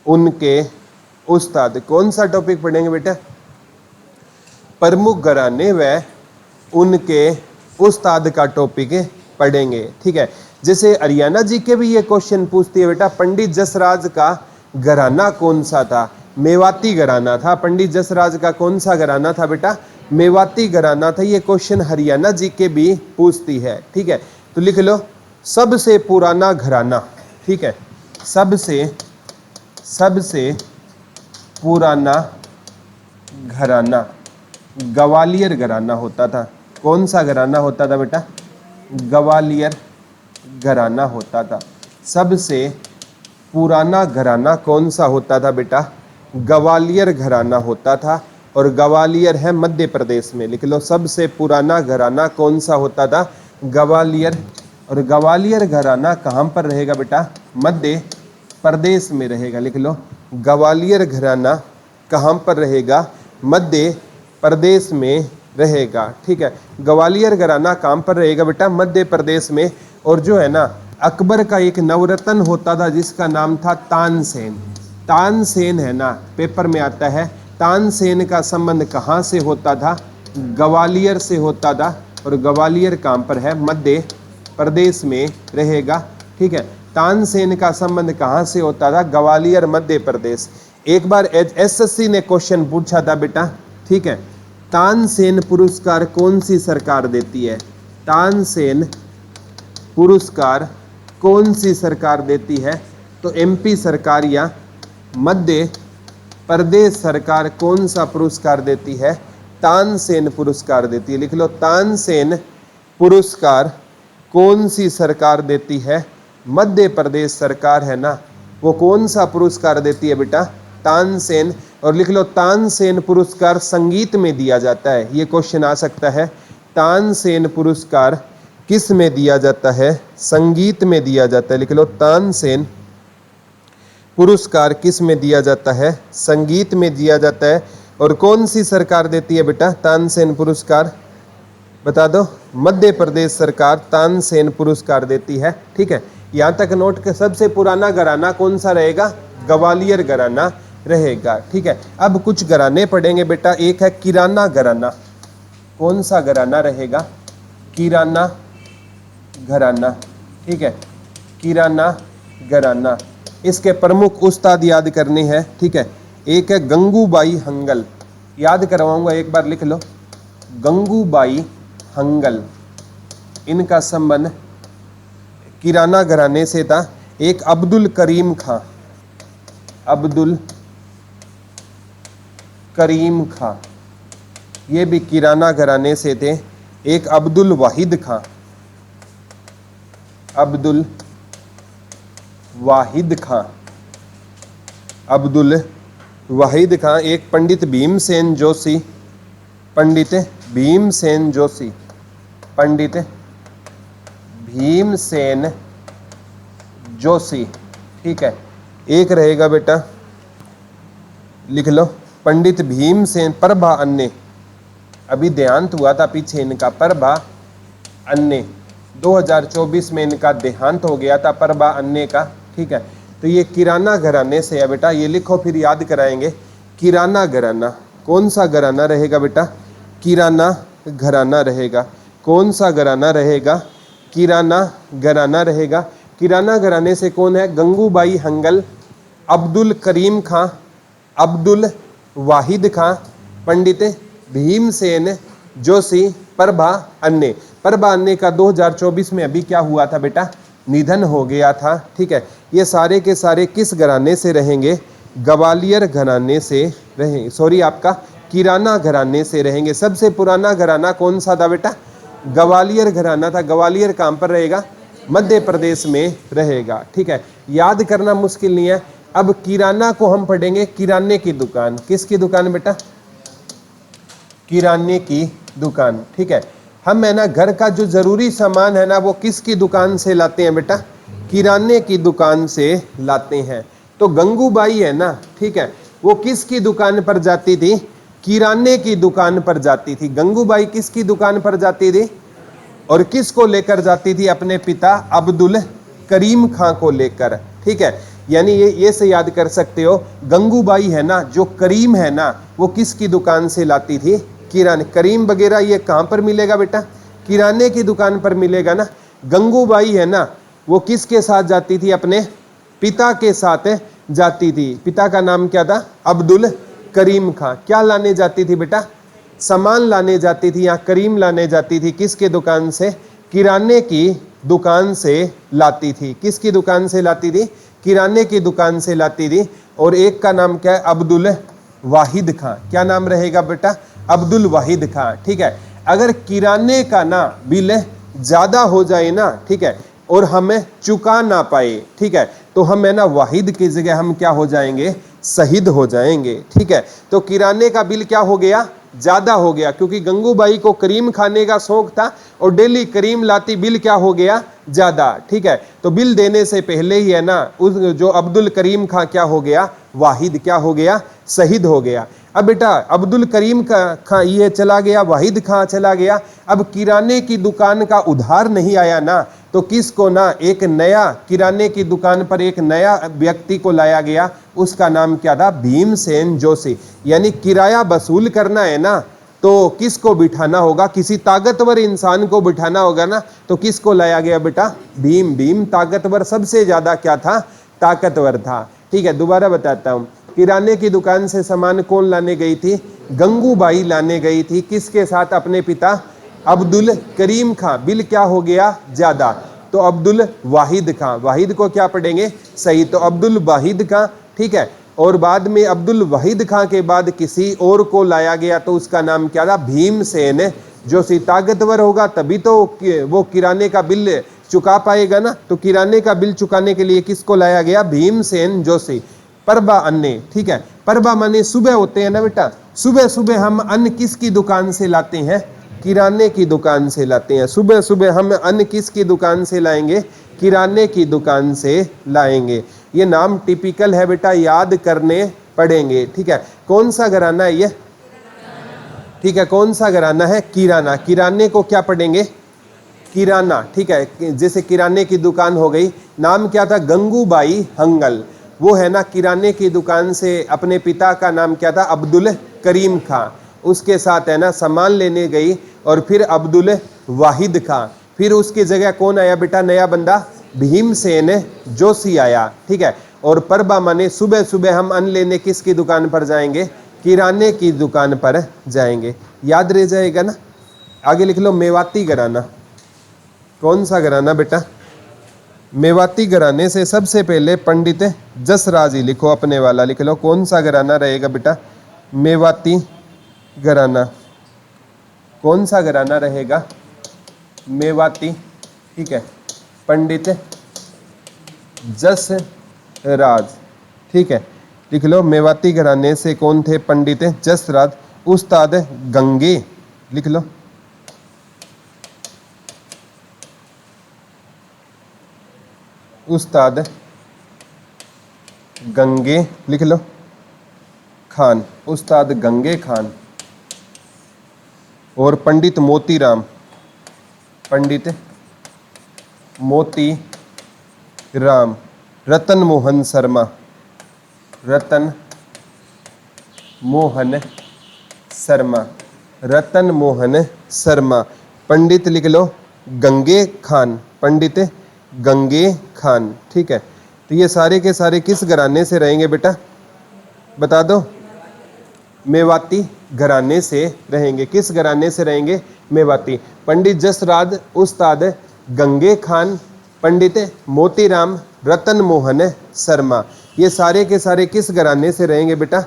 उनके उस्ताद। कौन सा टॉपिक पढ़ेंगे बेटा? प्रमुख घराने व उनके उस्ताद का टॉपिक पढ़ेंगे। ठीक है, जैसे हरियाणा जी के भी ये क्वेश्चन पूछती है बेटा, पंडित जसराज का घराना कौन सा था? मेवाती घराना था। पंडित जसराज का कौन सा घराना था बेटा? मेवाती घराना था। ये क्वेश्चन हरियाणा जी के भी पूछती है। ठीक है, तो लिख लो, सबसे पुराना घराना। ठीक है, सबसे पुराना घराना ग्वालियर घराना होता था। कौन सा घराना होता था बेटा? ग्वालियर घराना होता था। सबसे पुराना घराना कौन सा होता था बेटा? ग्वालियर घराना होता था। और ग्वालियर है मध्य प्रदेश में। लिख लो, सबसे पुराना घराना कौन सा होता था? ग्वालियर। और ग्वालियर घराना कहाँ पर रहेगा बेटा? मध्य प्रदेश में रहेगा। लिख लो, ग्वालियर घराना कहाँ पर रहेगा? मध्य प्रदेश में रहेगा। ठीक है, ग्वालियर घराना कहाँ पर रहेगा बेटा? मध्य प्रदेश में। और जो है ना, अकबर का एक नवरत्न होता था जिसका नाम था तानसेन। तानसेन है ना, पेपर में आता है, तानसेन का संबंध कहाँ से होता था? ग्वालियर से होता था। और ग्वालियर कहाँ पर है? मध्य प्रदेश में रहेगा। ठीक है, तानसेन का संबंध कहाँ से होता था? ग्वालियर मध्य प्रदेश। एक बार एसएससी ने क्वेश्चन पूछा था बेटा, ठीक है, तानसेन पुरस्कार कौन सी सरकार देती है? तानसेन पुरस्कार कौन सी सरकार देती है? तो एमपी सरकार या मध्य प्रदेश सरकार कौन सा पुरस्कार देती है? तानसेन पुरस्कार देती है। लिख लो, तानसेन पुरस्कार कौन सी सरकार देती है? मध्य प्रदेश सरकार है ना, वो कौन सा पुरस्कार देती है बेटा? तानसेन। और लिख लो, तानसेन पुरस्कार संगीत में दिया जाता है। ये क्वेश्चन आ सकता है, तानसेन पुरस्कार किस में दिया जाता है? संगीत में दिया जाता है। लिख लो, तानसेन पुरस्कार किस में दिया जाता है? संगीत में दिया जाता है। और कौन सी सरकार देती है बेटा तानसेन पुरस्कार? बता दो। मध्य प्रदेश सरकार तानसेन पुरस्कार देती है। ठीक है, यहाँ तक नोट के सबसे पुराना घराना कौन सा रहेगा? ग्वालियर घराना रहेगा। ठीक है, अब कुछ घराने पढ़ेंगे बेटा। एक है किराना घराना। कौन सा घराना रहेगा? किराना घराना। ठीक है, किराना घराना। इसके प्रमुख उस्ताद याद करने हैं। ठीक है, एक है गंगूबाई हंगल। याद करवाऊंगा, एक बार लिख लो, गंगूबाई हंगल। इनका संबंध किराना घराने से था। एक अब्दुल करीम खां। अब्दुल करीम खां, ये भी किराना घराने से थे। एक अब्दुल वाहिद खां। अब्दुल वाहिद खां। अब्दुल वाहिद खां। एक पंडित भीमसेन जोशी। पंडित भीमसेन जोशी। पंडित भीमसेन जोशी। ठीक है, एक रहेगा बेटा, लिख लो, पंडित भीमसेन। प्रभा अन्ने, अभी देहांत हुआ था पीछे इनका, प्रभा अन्ने। 2024 में इनका देहांत हो गया था, प्रभा अन्ने का। ठीक है, तो ये किराना घराने से है बेटा। ये लिखो, फिर याद कराएंगे। किराना घराना, कौन सा घराना रहेगा बेटा? किराना घराना रहेगा। कौन सा घराना रहेगा? किराना घराना रहेगा। किराना घराने से कौन है? गंगूबाई हंगल, अब्दुल करीम खां, अब्दुल वाहिद खां, पंडित भीमसेन जोशी, प्रभा अन्ने। प्रभा अन्ने का 2024 में अभी क्या हुआ था बेटा? निधन हो गया था। ठीक है, ये सारे के सारे किस घराने से रहेंगे? ग्वालियर घराने से रहेंगे। सॉरी, आपका किराना घराने से रहेंगे। सबसे पुराना घराना कौन सा था बेटा? ग्वालियर घराना था। ग्वालियर कहाँ पर रहेगा? मध्य प्रदेश में रहेगा। ठीक है, याद करना मुश्किल नहीं है। अब किराना को हम पढ़ेंगे किराने की दुकान। किसकी दुकान बेटा? किराने की दुकान। ठीक है, हम है ना घर का जो जरूरी सामान है ना, वो किसकी दुकान से लाते हैं बेटा? किराने की दुकान से लाते हैं। तो गंगूबाई है ना, ठीक है, वो किसकी दुकान पर जाती थी? किराने की दुकान पर जाती थी। गंगूबाई किसकी दुकान पर जाती थी और किसको लेकर जाती थी? अपने पिता अब्दुल करीम खां को लेकर। ठीक है, यानी ये से याद कर सकते हो, गंगूबाई है ना, जो करीम है ना, वो किसकी दुकान से लाती थी? किराने। करीम वगैरह ये कहाँ पर मिलेगा बेटा? किराने की दुकान पर मिलेगा ना। गंगूबाई है ना, वो किसके साथ जाती थी? अपने पिता के साथ जाती थी। पिता का नाम क्या था? अब्दुल करीम खां। क्या लाने जाती थी बेटा? सामान लाने जाती थी, या करीम लाने जाती थी। किसके दुकान से? किराने की दुकान से लाती थी। किसकी दुकान से लाती थी? किराने की दुकान से लाती थी। और एक का नाम क्या है? अब्दुल वाहिद खां। क्या नाम रहेगा बेटा? अब्दुल वाहिद खां। ठीक है, अगर किराने का ना बिल ज्यादा हो जाए ना, ठीक है, और हमें चुका ना पाए, ठीक है, तो हम है ना वाहिद की जगह हम क्या हो जाएंगे? शहीद हो जाएंगे। ठीक है, तो किराने का बिल क्या हो गया? ज्यादा हो गया, क्योंकि गंगूबाई को करीम खाने का शौक था और डेली करीम लाती। बिल क्या हो गया? ज्यादा। ठीक है, तो बिल देने से पहले ही है ना, उस जो अब्दुल करीम खां क्या हो गया? वाहिद क्या हो गया? शहीद हो गया। अब बेटा अब्दुल करीम खां ये चला गया, वाहिद खां चला गया। अब किराने की दुकान का उधार नहीं आया ना, तो किसको ना, एक नया किराने की दुकान पर एक नया व्यक्ति को लाया गया, उसका नाम क्या था, भीमसेन जोशी। यानी किराया वसूल करना है ना, तो किसको बिठाना होगा, किसी ताकतवर इंसान को बिठाना होगा ना, तो किसको लाया गया बेटा, भीम। भीम ताकतवर, सबसे ज्यादा क्या था, ताकतवर था। ठीक है, दोबारा बताता हूं। किराने की दुकान से सामान कौन लाने गई थी, गंगूबाई लाने गई थी, किसके साथ, अपने पिता अब्दुल करीम खां। बिल क्या हो गया, ज्यादा, तो अब्दुल वाहिद खां। वाहिद को क्या पढ़ेंगे, सही, तो अब्दुल वाहिद खां। ठीक है, और बाद में अब्दुल वाहिद खां के बाद किसी और को लाया गया, तो उसका नाम क्या था, भीमसेन जोशी। ताकतवर होगा तभी तो वो किराने का बिल चुका पाएगा ना, तो किराने का बिल चुकाने के लिए किसको लाया गया, भीमसेन जोशी। परबा अन्य, ठीक है, परबा माने सुबह होते हैं ना बेटा, सुबह सुबह हम अन्न किसकी दुकान से लाते हैं, किराने की दुकान से लाते हैं। सुबह सुबह हम अन्न किसकी दुकान से लाएंगे, किराने की दुकान से लाएंगे। ये नाम टिपिकल है बेटा, याद करने पड़ेंगे। ठीक है, कौन सा घराना है ये, ठीक है, कौन सा घराना है, किराना। किराने को क्या पढ़ेंगे, किराना। ठीक है, जैसे किराने की दुकान हो गई, नाम क्या था, गंगूबाई हंगल। वो है ना, किराने की दुकान से अपने पिता का नाम क्या था, अब्दुल करीम खां। उसके साथ है ना सामान लेने गई, और फिर अब्दुल वाहिद खां। फिर उसकी जगह कौन आया बेटा, नया बंदा, भीमसेन जोशी आया। ठीक है, और परबा माने सुबह सुबह हम अन्न लेने किसकी दुकान पर जाएंगे, किराने की दुकान पर जाएंगे। याद रह जाएगा ना। आगे लिख लो, मेवाती घराना। कौन सा घराना बेटा, मेवाती घराने से सबसे पहले पंडित जसराज ही लिखो, अपने वाला लिख लो। कौन सा घराना रहेगा बेटा, मेवाती घराना। कौन सा घराना रहेगा, मेवाती। ठीक है, पंडित जसराज। ठीक है, लिख लो, मेवाती घराने से कौन थे, पंडित जसराज। उस्ताद गंगे, लिख लो, उस्ताद गंगे, लिख लो, खान, उस्ताद गंगे खान। और पंडित मोतीराम, पंडित मोती राम। रतन मोहन शर्मा, रतन मोहन शर्मा, रतन मोहन शर्मा। पंडित लिख लो, गंगे खान, पंडित गंगे खान। ठीक है, तो ये सारे के सारे किस घराने से रहेंगे बेटा, बता दो, मेवाती घराने से रहेंगे। किस घराने से रहेंगे, मेवाती। पंडित जसराज, उस्ताद गंगे खान, पंडित मोतीराम, रतन मोहन शर्मा। ये सारे के सारे किस घराने से रहेंगे बेटा,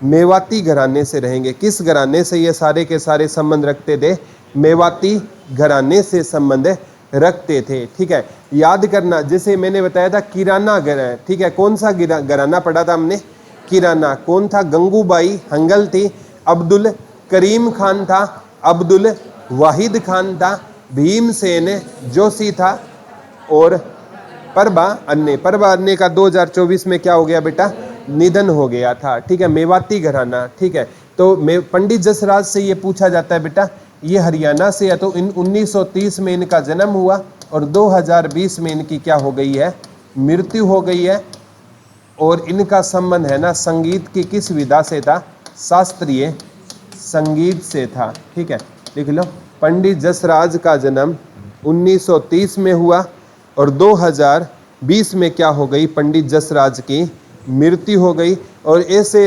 मेवाती घराने से रहेंगे। किस घराने से ये सारे के सारे संबंध रखते थे, मेवाती घराने से संबंध रखते थे। ठीक है, याद करना, जैसे मैंने बताया था किराना घराना। ठीक है, कौन सा घराना पढ़ा था हमने, किराना। कौन था, गंगूबाई हंगल थी, अब्दुल करीम खान था, अब्दुल वाहिद खान था, भीमसेन जोशी था, और परबा अन्य। परबा अन्य का 2024 में क्या हो गया बेटा, निधन हो गया था। ठीक है, मेवाती घराना। ठीक है, तो पंडित जसराज से ये पूछा जाता है बेटा, ये हरियाणा से है, तो इन 1930 में इनका जन्म हुआ, और 2020 में इनकी क्या हो गई है, मृत्यु हो गई है। और इनका संबंध है ना संगीत की किस विधा से था, शास्त्रीय संगीत से था। ठीक है, लिख लो, पंडित जसराज का जन्म 1930 में हुआ, और 2020 में क्या हो गई, पंडित जसराज की मृत्यु हो गई। और ऐसे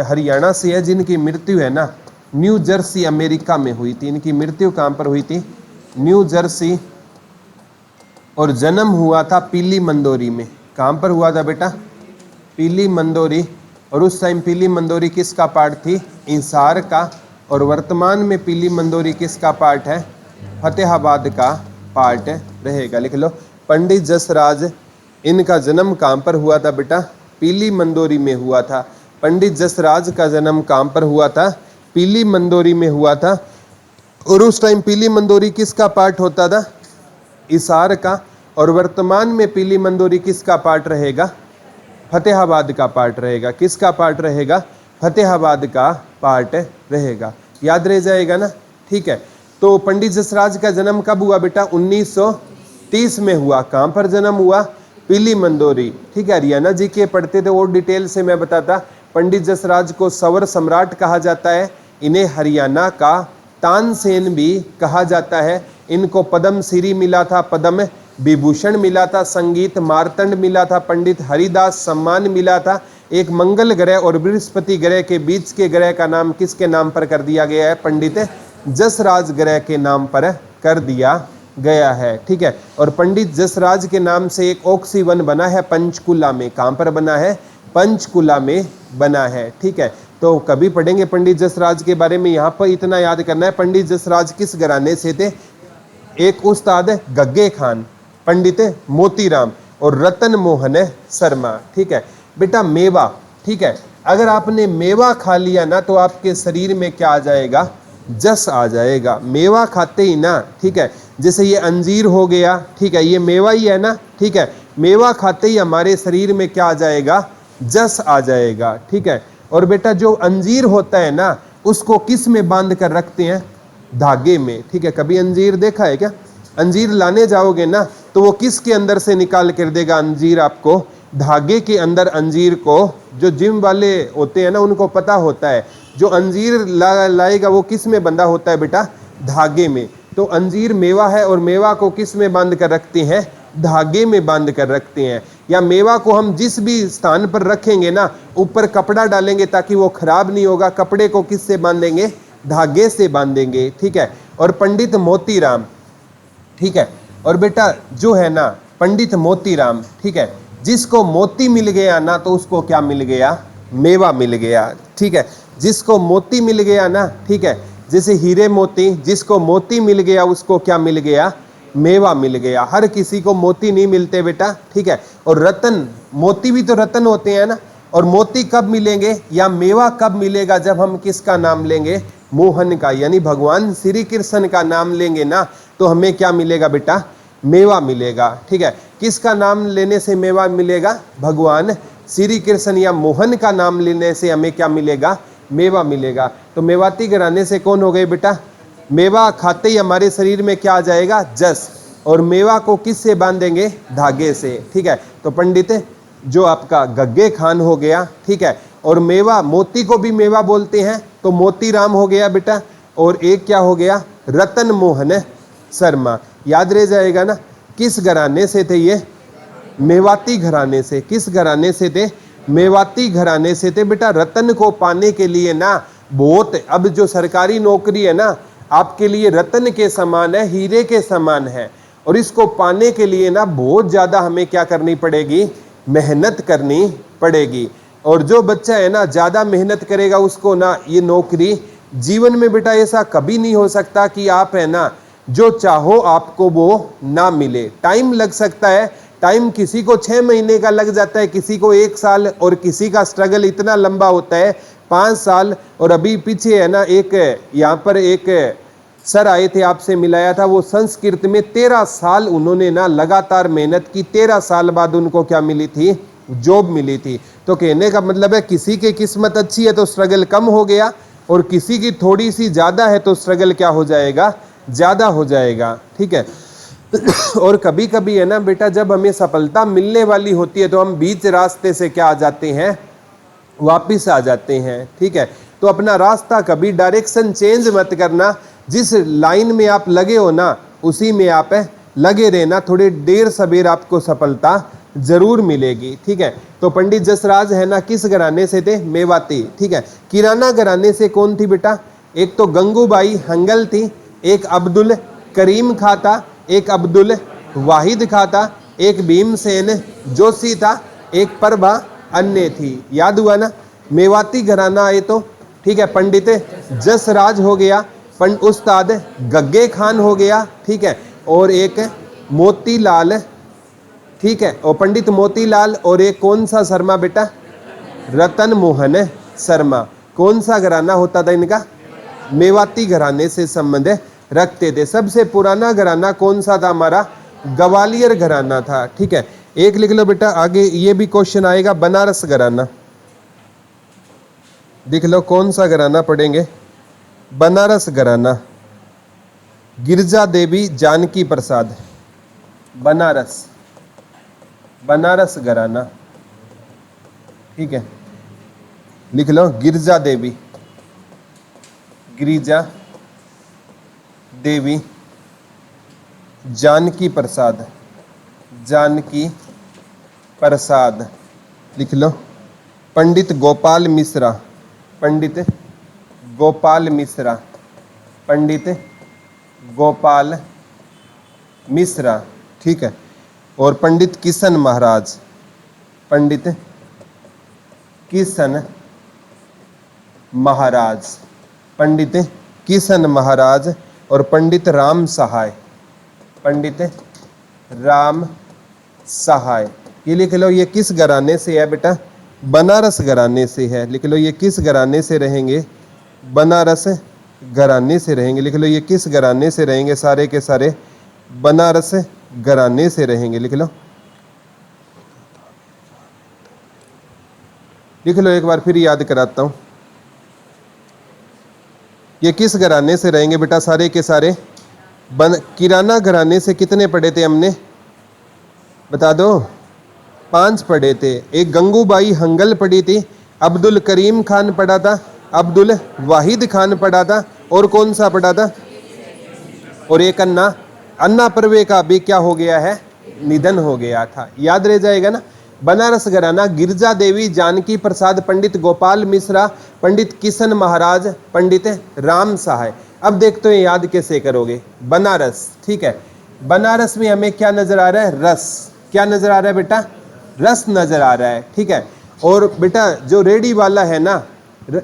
हरियाणा से है जिनकी मृत्यु है ना न्यू जर्सी अमेरिका में हुई थी। इनकी मृत्यु कहाँ पर हुई थी, न्यू जर्सी। और जन्म हुआ था पीली मंदोरी में। कहाँ पर हुआ था बेटा, पीली मंदोरी। और उस टाइम पीली मंदोरी किसका पार्ट थी, इंसार का। और वर्तमान में पीली मंदोरी किसका पार्ट है, फतेहाबाद का पार्ट रहेगा। लिख लो, पंडित जसराज, इनका जन्म कहाँ पर हुआ था बेटा, पीली मंदोरी में हुआ था। पंडित जसराज का जन्म कहाँ पर हुआ था, पीली मंदोरी में हुआ था। और उस टाइम पीली मंदोरी किसका पार्ट होता था, इसार का। और वर्तमान में पीली मंदोरी किसका पार्ट रहेगा, फतेहाबाद का पार्ट रहेगा। किसका पार्ट रहेगा, फतेहाबाद का पार्ट रहेगा। याद रह जाएगा ना। ठीक है, तो पंडित जसराज का जन्म कब हुआ बेटा, 30 में हुआ। कहाँ पर जन्म हुआ? पीली मंदोरी। ठीक है, हरियाणा जी के पढ़ते थे और डिटेल से मैं बताता। पंडित जसराज को सवर सम्राट कहा जाता है। इन्हें हरियाणा का तानसेन भी कहा जाता है। इनको पद्म श्री मिला था, पद्म विभूषण मिला था, संगीत मार्तंड मिला था, पंडित हरिदास सम्मान मिला था। एक मंगल ग्रह और बृहस्पति ग्रह के बीच के ग्रह का नाम किसके नाम पर कर दिया गया है? पंडित जसराज ग्रह के नाम पर कर दिया गया है। ठीक है, और पंडित जसराज के नाम से एक ऑक्सीवन बना है पंचकुला में। कहाँ पर बना है? पंचकुला में बना है। ठीक है, तो कभी पढ़ेंगे पंडित जसराज के बारे में। यहाँ पर इतना याद करना है, पंडित जसराज किस घराने से थे? एक उस्ताद गग्गे खान, पंडित मोतीराम और रतन मोहन शर्मा। ठीक है बेटा, मेवा। ठीक है, अगर आपने मेवा खा लिया ना तो आपके शरीर में क्या आ जाएगा? जस आ जाएगा। मेवा खाते ही ना, ठीक है, जैसे ये अंजीर हो गया, ठीक है, ये मेवा ही है ना। ठीक है, मेवा खाते ही हमारे शरीर में क्या आ जाएगा? जस आ जाएगा। ठीक है, और बेटा जो अंजीर होता है ना उसको किस में बांध कर रखते हैं? धागे में। ठीक है, कभी अंजीर देखा है क्या? अंजीर लाने जाओगे ना तो वो किसके अंदर से निकाल कर देगा अंजीर आपको? धागे के अंदर अंजीर को। जो जिम वाले होते हैं ना उनको पता होता है, जो अंजीर लाएगा वो किस में बंधा होता है बेटा? धागे में। तो अंजीर मेवा है और मेवा को किस में बांध कर रखते हैं? धागे में बांध कर रखते हैं। या मेवा को हम जिस भी स्थान पर रखेंगे ना ऊपर कपड़ा डालेंगे ताकि वो खराब नहीं होगा। कपड़े को किससे बांधेंगे? धागे से बांधेंगे। ठीक है, और पंडित मोतीराम, ठीक है, और बेटा जो है ना पंडित मोतीराम, ठीक है, जिसको मोती मिल गया ना तो उसको क्या मिल गया? मेवा मिल गया। ठीक है, जिसको मोती मिल गया ना, ठीक है, जैसे हीरे मोती, जिसको मोती मिल गया उसको क्या मिल गया? मेवा मिल गया। हर किसी को मोती नहीं मिलते बेटा। ठीक है, और रतन, मोती भी तो रतन होते हैं ना। और मोती कब मिलेंगे या मेवा कब मिलेगा? जब हम किसका नाम लेंगे? मोहन का, यानी भगवान श्री कृष्ण का नाम लेंगे ना तो हमें क्या मिलेगा बेटा? मेवा मिलेगा। ठीक है, किसका नाम लेने से मेवा मिलेगा? भगवान श्री कृष्ण या मोहन का नाम लेने से हमें क्या मिलेगा? मेवा मिलेगा। तो मेवाती घराने से कौन हो गए बेटा? मेवा खाते ही हमारे शरीर में क्या आ जाएगा? जस। और मेवा को किस से बांधेंगे? धागे से। ठीक है, तो पंडित जो आपका गग्गे खान हो गया। ठीक है, और मेवा, मोती को भी मेवा बोलते हैं तो मोतीराम हो गया बेटा। और एक क्या हो गया? रतन मोहन शर्मा। याद रह जाएगा ना। किस घराने से थे ये? मेवाती घराने से। किस घराने से थे? मेवाती घराने से थे बेटा। रतन को पाने के लिए ना बहुत, अब जो सरकारी नौकरी है ना आपके लिए रतन के समान है, हीरे के समान है। और इसको पाने के लिए ना बहुत ज़्यादा हमें क्या करनी पड़ेगी? मेहनत करनी पड़ेगी। और जो बच्चा है ना ज़्यादा मेहनत करेगा उसको ना ये नौकरी, जीवन में बेटा ऐसा कभी नहीं हो सकता कि आप है ना जो चाहो आपको वो ना मिले। टाइम लग सकता है। टाइम किसी को 6 महीने का लग जाता है, किसी को 1 साल, और किसी का स्ट्रगल इतना लंबा होता है 5 साल। और अभी पीछे है ना एक यहाँ पर एक सर आए थे, आपसे मिलाया था, वो संस्कृत में 13 साल उन्होंने ना लगातार मेहनत की। 13 साल बाद उनको क्या मिली थी? जॉब मिली थी। तो कहने का मतलब है किसी की किस्मत अच्छी है तो स्ट्रगल कम हो गया, और किसी की थोड़ी सी ज़्यादा है तो स्ट्रगल क्या हो जाएगा? ज़्यादा हो जाएगा। ठीक है, और कभी कभी है ना बेटा जब हमें सफलता मिलने वाली होती है तो हम बीच रास्ते से क्या आ जाते हैं? वापिस आ जाते हैं। ठीक है, तो अपना रास्ता कभी डायरेक्शन चेंज मत करना। जिस लाइन में आप लगे हो ना उसी में आप लगे रहना। थोड़ी देर सबेर आपको सफलता जरूर मिलेगी। ठीक है, तो पंडित जसराज है ना किस घराने से थे? मेवाती। ठीक है, किराना घराने से कौन थी बेटा? एक तो गंगूबाई हंगल थी, एक अब्दुल करीम खां था, एक अब्दुल वाहिद खां था, एक भीमसेन जोशी था, एक प्रभा अन्य थी। याद हुआ ना? मेवाती घराना आए तो ठीक है, पंडित जसराज हो गया, उस्ताद गग्गे खान हो गया। ठीक है, और एक मोतीलाल, ठीक है, और पंडित मोतीलाल, और एक कौन सा शर्मा बेटा? रतन मोहन शर्मा। कौन सा घराना होता था इनका? मेवाती घराने से संबंध रखते थे। सबसे पुराना घराना कौन सा था हमारा? ग्वालियर घराना था। ठीक है, एक लिख लो बेटा, आगे ये भी क्वेश्चन आएगा, बनारस घराना। लिख लो कौन सा घराना पढ़ेंगे? बनारस घराना। गिरजा देवी जानकी प्रसाद। बनारस, बनारस घराना, ठीक है। लिख लो गिरजा देवी, गिरिजा देवी, जानकी प्रसाद, जानकी प्रसाद, लिख लो पंडित गोपाल मिश्रा, पंडित गोपाल मिश्रा, पंडित गोपाल मिश्रा, ठीक है। और पंडित किशन महाराज, पंडित किशन महाराज, पंडित किशन महाराज और पंडित राम सहाय, पंडित राम सहाय। ये लिख लो, ये किस घराने से है बेटा? बनारस घराने से है। लिख लो ये किस घराने से रहेंगे? बनारस घराने से रहेंगे। लिख लो ये किस घराने से रहेंगे? सारे के सारे बनारस घराने से रहेंगे। लिख लो, लिख लो, एक बार फिर याद कराता हूं। ये किस घराने से रहेंगे बेटा? सारे के सारे किराना घराने से। कितने पढ़े थे हमने? बता दो। 5 पढ़े थे। एक गंगूबाई हंगल पढ़ी थी, अब्दुल करीम खान पढ़ा था, अब्दुल वाहिद खान पढ़ा था, और कौन सा पढ़ा था? और एक अन्ना परवे का भी क्या हो गया है? निधन हो गया था। याद रह जाएगा ना। बनारस घराना गिरजा देवी, जानकी प्रसाद, पंडित गोपाल मिश्रा, पंडित किशन महाराज, पंडित राम सहाय। अब देखते हैं याद कैसे करोगे। बनारस, ठीक है। बनारस में हमें क्या नजर आ रहा है? रस। क्या नजर आ रहा है बेटा? रस नजर आ रहा है, ठीक है। और बेटा जो रेडी वाला है ना,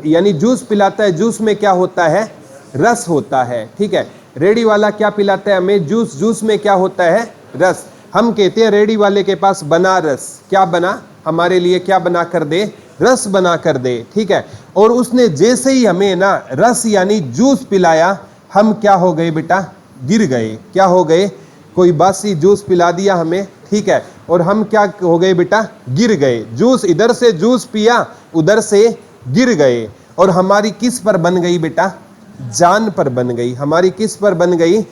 यानी जूस पिलाता है, जूस में क्या होता है? रस होता है, ठीक है। रेडी वाला क्या पिलाता है हमें? जूस। जूस में क्या होता है? रस। हम कहते हैं रेडी वाले के पास बना रस। क्या बना? हमारे लिए क्या बना कर दे? रस बना कर दे, ठीक है। और उसने जैसे ही हमें ना रस यानी जूस पिलाया, हम क्या हो गए बेटा? गिर गए। क्या हो गए? कोई बासी जूस पिला दिया हमें, ठीक है, और हम क्या हो गए बेटा? गिर गए। जूस, इधर से जूस पिया, उधर से गिर गए। और हमारी किस पर बन गई बेटा? जान पर बन गई। हमारी किस पर बन गई?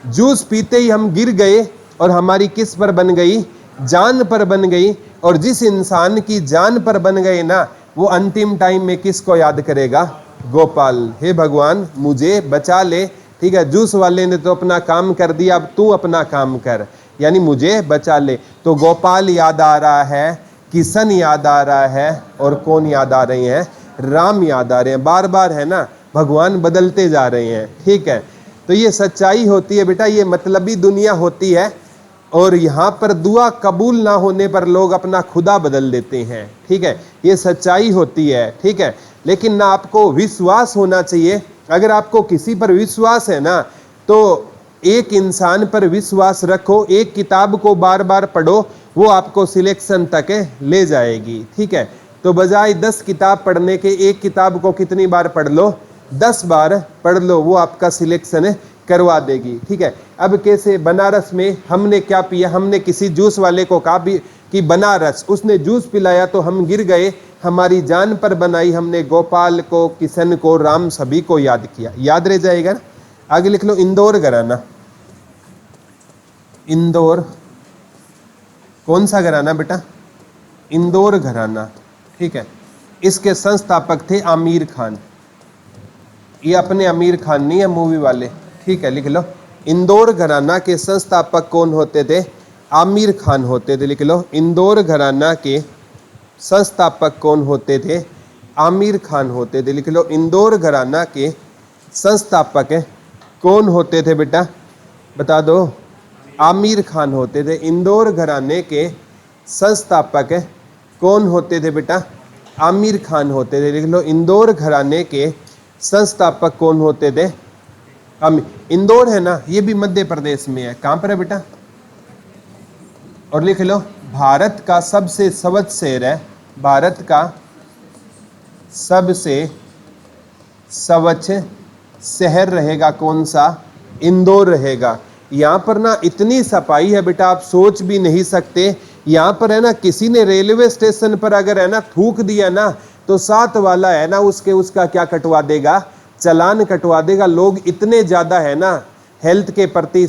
जूस पीते ही हम गिर गए, और हमारी किस पर बन गई? जान पर बन गई। और जिस इंसान की जान पर बन गए ना, वो अंतिम टाइम में किसको याद करेगा? गोपाल। हे भगवान मुझे बचा ले, ठीक है। जूस वाले ने तो अपना काम कर दिया, अब तू अपना काम कर, यानी मुझे बचा ले। तो गोपाल याद आ रहा है, किशन याद आ रहा है, और कौन याद आ रहे हैं? राम याद आ रहे हैं। बार बार है ना, भगवान बदलते जा रहे हैं, ठीक है। तो ये सच्चाई होती है बेटा, ये मतलबी दुनिया होती है। और यहाँ पर दुआ कबूल ना होने पर लोग अपना खुदा बदल देते हैं, ठीक है। ये सच्चाई होती है, ठीक है। लेकिन ना आपको विश्वास होना चाहिए। अगर आपको किसी पर विश्वास है ना, तो एक इंसान पर विश्वास रखो, एक किताब को बार बार पढ़ो, वो आपको सिलेक्शन तक ले जाएगी, ठीक है। तो बजाय 10 किताब पढ़ने के, एक किताब को कितनी बार पढ़ लो? 10 बार पढ़ लो, वो आपका सिलेक्शन करवा देगी, ठीक है। अब कैसे? बनारस में हमने क्या पिया? हमने किसी जूस वाले को कहा भी कि बनारस, उसने जूस पिलाया तो हम गिर गए, हमारी जान पर बनाई। हमने गोपाल को, किशन को, राम, सभी को याद किया। याद रह जाएगा ना। आगे लिख लो इंदौर घराना। इंदौर, कौन सा घराना बेटा? इंदौर घराना, ठीक है। इसके संस्थापक थे आमिर खान। ये अपने आमिर खान नहीं है, मूवी वाले, ठीक है। लिख लो इंदौर घराना के संस्थापक कौन होते थे? आमिर खान होते थे। लिख लो इंदौर घराना के संस्थापक कौन होते थे? आमिर खान होते थे। लिख लो इंदौर घराना के संस्थापक कौन होते थे बेटा? बता दो। आमिर खान होते थे। इंदौर घराने के संस्थापक कौन होते थे बेटा? आमिर खान होते थे। लिख लो इंदौर घराने के संस्थापक कौन होते थे? इंदौर है ना, ये भी मध्य प्रदेश में है। कहां पर है बेटा? और लिख लो भारत का सबसे स्वच्छ शहर है। भारत का सबसे स्वच्छ शहर रहेगा कौन सा? इंदौर रहेगा। यहाँ पर ना इतनी सफाई है बेटा, आप सोच भी नहीं सकते। यहाँ पर है ना, किसी ने रेलवे स्टेशन पर अगर है ना थूक दिया ना, तो साथ वाला है ना उसका क्या कटवा देगा? चालान कटवा देगा। लोग इतने ज्यादा है ना हेल्थ के प्रति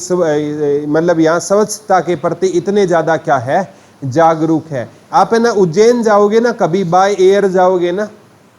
मतलब यहाँ स्वच्छता के प्रति इतने ज़्यादा क्या है, जागरूक है। आप है ना उज्जैन जाओगे ना, कभी बाय एयर जाओगे ना,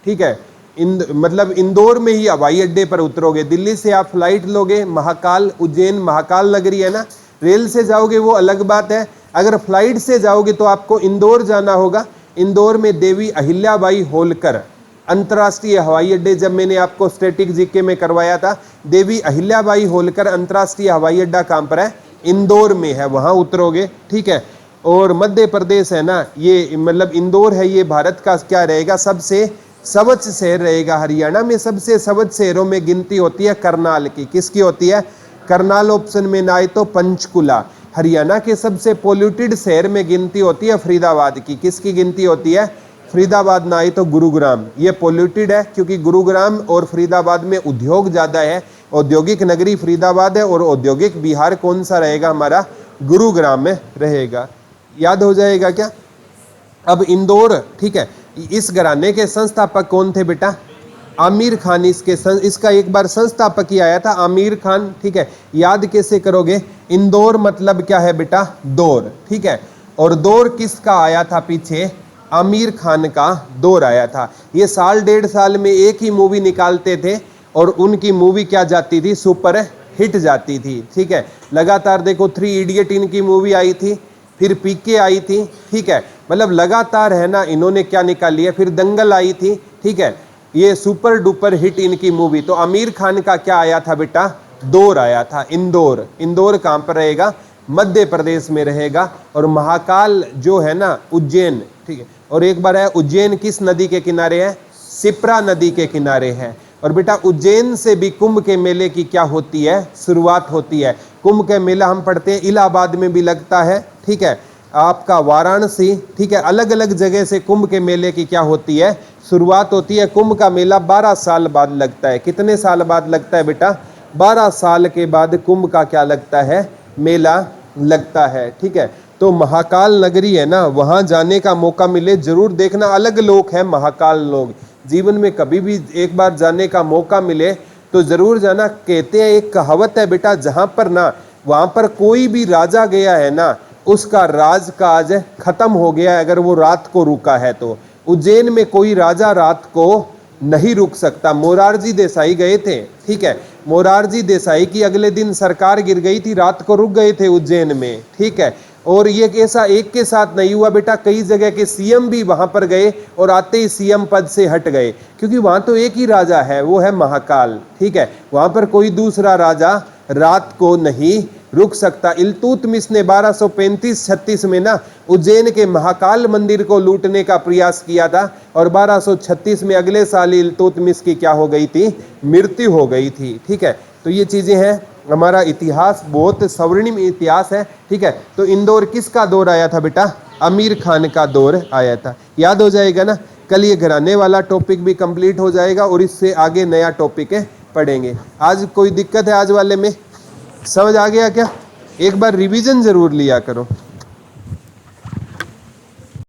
ठीक है, मतलब इंदौर में ही हवाई अड्डे पर उतरोगे। दिल्ली से आप फ्लाइट लोगे, महाकाल, उज्जैन महाकाल नगरी है ना, रेल से जाओगे वो अलग बात है। अगर फ्लाइट से जाओगे तो आपको इंदौर जाना होगा। इंदौर में देवी अहिल्याबाई होलकर अंतर्राष्ट्रीय हवाई अड्डे, जब मैंने आपको स्टैटिक जीके में करवाया था, देवी अहिल्याबाई होलकर अंतर्राष्ट्रीय हवाई अड्डा कहाँ पर है, इंदौर में है, वहाँ उतरोगे, ठीक है। और मध्य प्रदेश है ना, ये मतलब इंदौर है, ये भारत का क्या रहेगा, सबसे स्वच्छ शहर रहेगा। हरियाणा में सबसे स्वच्छ शहरों में गिनती होती है करनाल की। किसकी होती है, करनाल ऑप्शन में ना आए तो पंचकुला। हरियाणा के सबसे पोल्यूटेड शहर में गिनती होती है फरीदाबाद की। किसकी गिनती होती है, फरीदाबाद ना आए तो गुरुग्राम। ये पोल्यूटेड है क्योंकि गुरुग्राम और फरीदाबाद में उद्योग ज़्यादा है, औद्योगिक नगरी फरीदाबाद है, और औद्योगिक बिहार कौन सा रहेगा हमारा, गुरुग्राम में रहेगा। याद हो जाएगा क्या। अब इंदौर, ठीक है, इस घराने के संस्थापक कौन थे बेटा, आमिर खान। इसका एक बार संस्थापक ही आया था, आमिर खान, ठीक है। याद कैसे करोगे, इंदौर मतलब क्या है बेटा, दौर, ठीक है। और दौर किसका आया था पीछे, आमिर खान का दौर आया था। ये साल डेढ़ साल में एक ही मूवी निकालते थे और उनकी मूवी क्या जाती थी, सुपर हिट जाती थी, ठीक है। लगातार देखो 3 इडियट इनकी मूवी आई थी, फिर पीके आई थी, ठीक है, मतलब लगातार है ना इन्होंने क्या निकाली है। फिर दंगल आई थी, ठीक है, ये सुपर डुपर हिट इनकी मूवी। तो आमिर खान का क्या आया था बेटा, दौर आया था। इंदौर, इंदौर कहाँ पर रहेगा, मध्य प्रदेश में रहेगा। और महाकाल जो है ना उज्जैन, ठीक है। और एक बार है, उज्जैन किस नदी के किनारे है, शिप्रा नदी के किनारे है। और बेटा उज्जैन से भी कुंभ के मेले की क्या होती है, शुरुआत होती है। कुंभ का मेला हम पढ़ते हैं इलाहाबाद में भी लगता है, ठीक है, आपका वाराणसी, ठीक है, अलग अलग जगह से कुंभ के मेले की क्या होती है, शुरुआत होती है। कुंभ का मेला 12 साल बाद लगता है। कितने साल बाद लगता है बेटा, 12 साल के बाद कुंभ का क्या लगता है, मेला लगता है, ठीक है। तो महाकाल नगरी है ना, वहाँ जाने का मौका मिले जरूर देखना। अलग लोग हैं महाकाल लोग, जीवन में कभी भी एक बार जाने का मौका मिले तो जरूर जाना। कहते हैं, एक कहावत है बेटा, जहाँ पर ना वहाँ पर कोई भी राजा गया है ना, उसका राजकाज खत्म हो गया है अगर वो रात को रुका है तो। उज्जैन में कोई राजा रात को नहीं रुक सकता। मोरारजी देसाई गए थे, ठीक है, मोरारजी देसाई की अगले दिन सरकार गिर गई थी, रात को रुक गए थे उज्जैन में, ठीक है। और ये ऐसा एक के साथ नहीं हुआ बेटा, कई जगह के सीएम भी वहां पर गए और आते ही सीएम पद से हट गए, क्योंकि वहां तो एक ही राजा है, वो है महाकाल, ठीक है। वहां पर कोई दूसरा राजा रात को नहीं रुक सकता। इल्तुतमिश ने 1235-36 में ना उज्जैन के महाकाल मंदिर को लूटने का प्रयास किया था, और 1236 में अगले साल इल्तुतमिश की क्या हो गई थी, मृत्यु हो गई थी, ठीक है। तो ये चीजें हैं, हमारा इतिहास बहुत स्वर्णिम इतिहास है, ठीक है। तो इंदौर किसका दौर आया था बेटा, आमिर खान का दौर आया था। याद हो जाएगा ना। कल ये घराने वाला टॉपिक भी कंप्लीट हो जाएगा और इससे आगे नया टॉपिक पढ़ेंगे। आज कोई दिक्कत है आज वाले में, समझ आ गया क्या, एक बार रिवीजन जरूर लिया करो।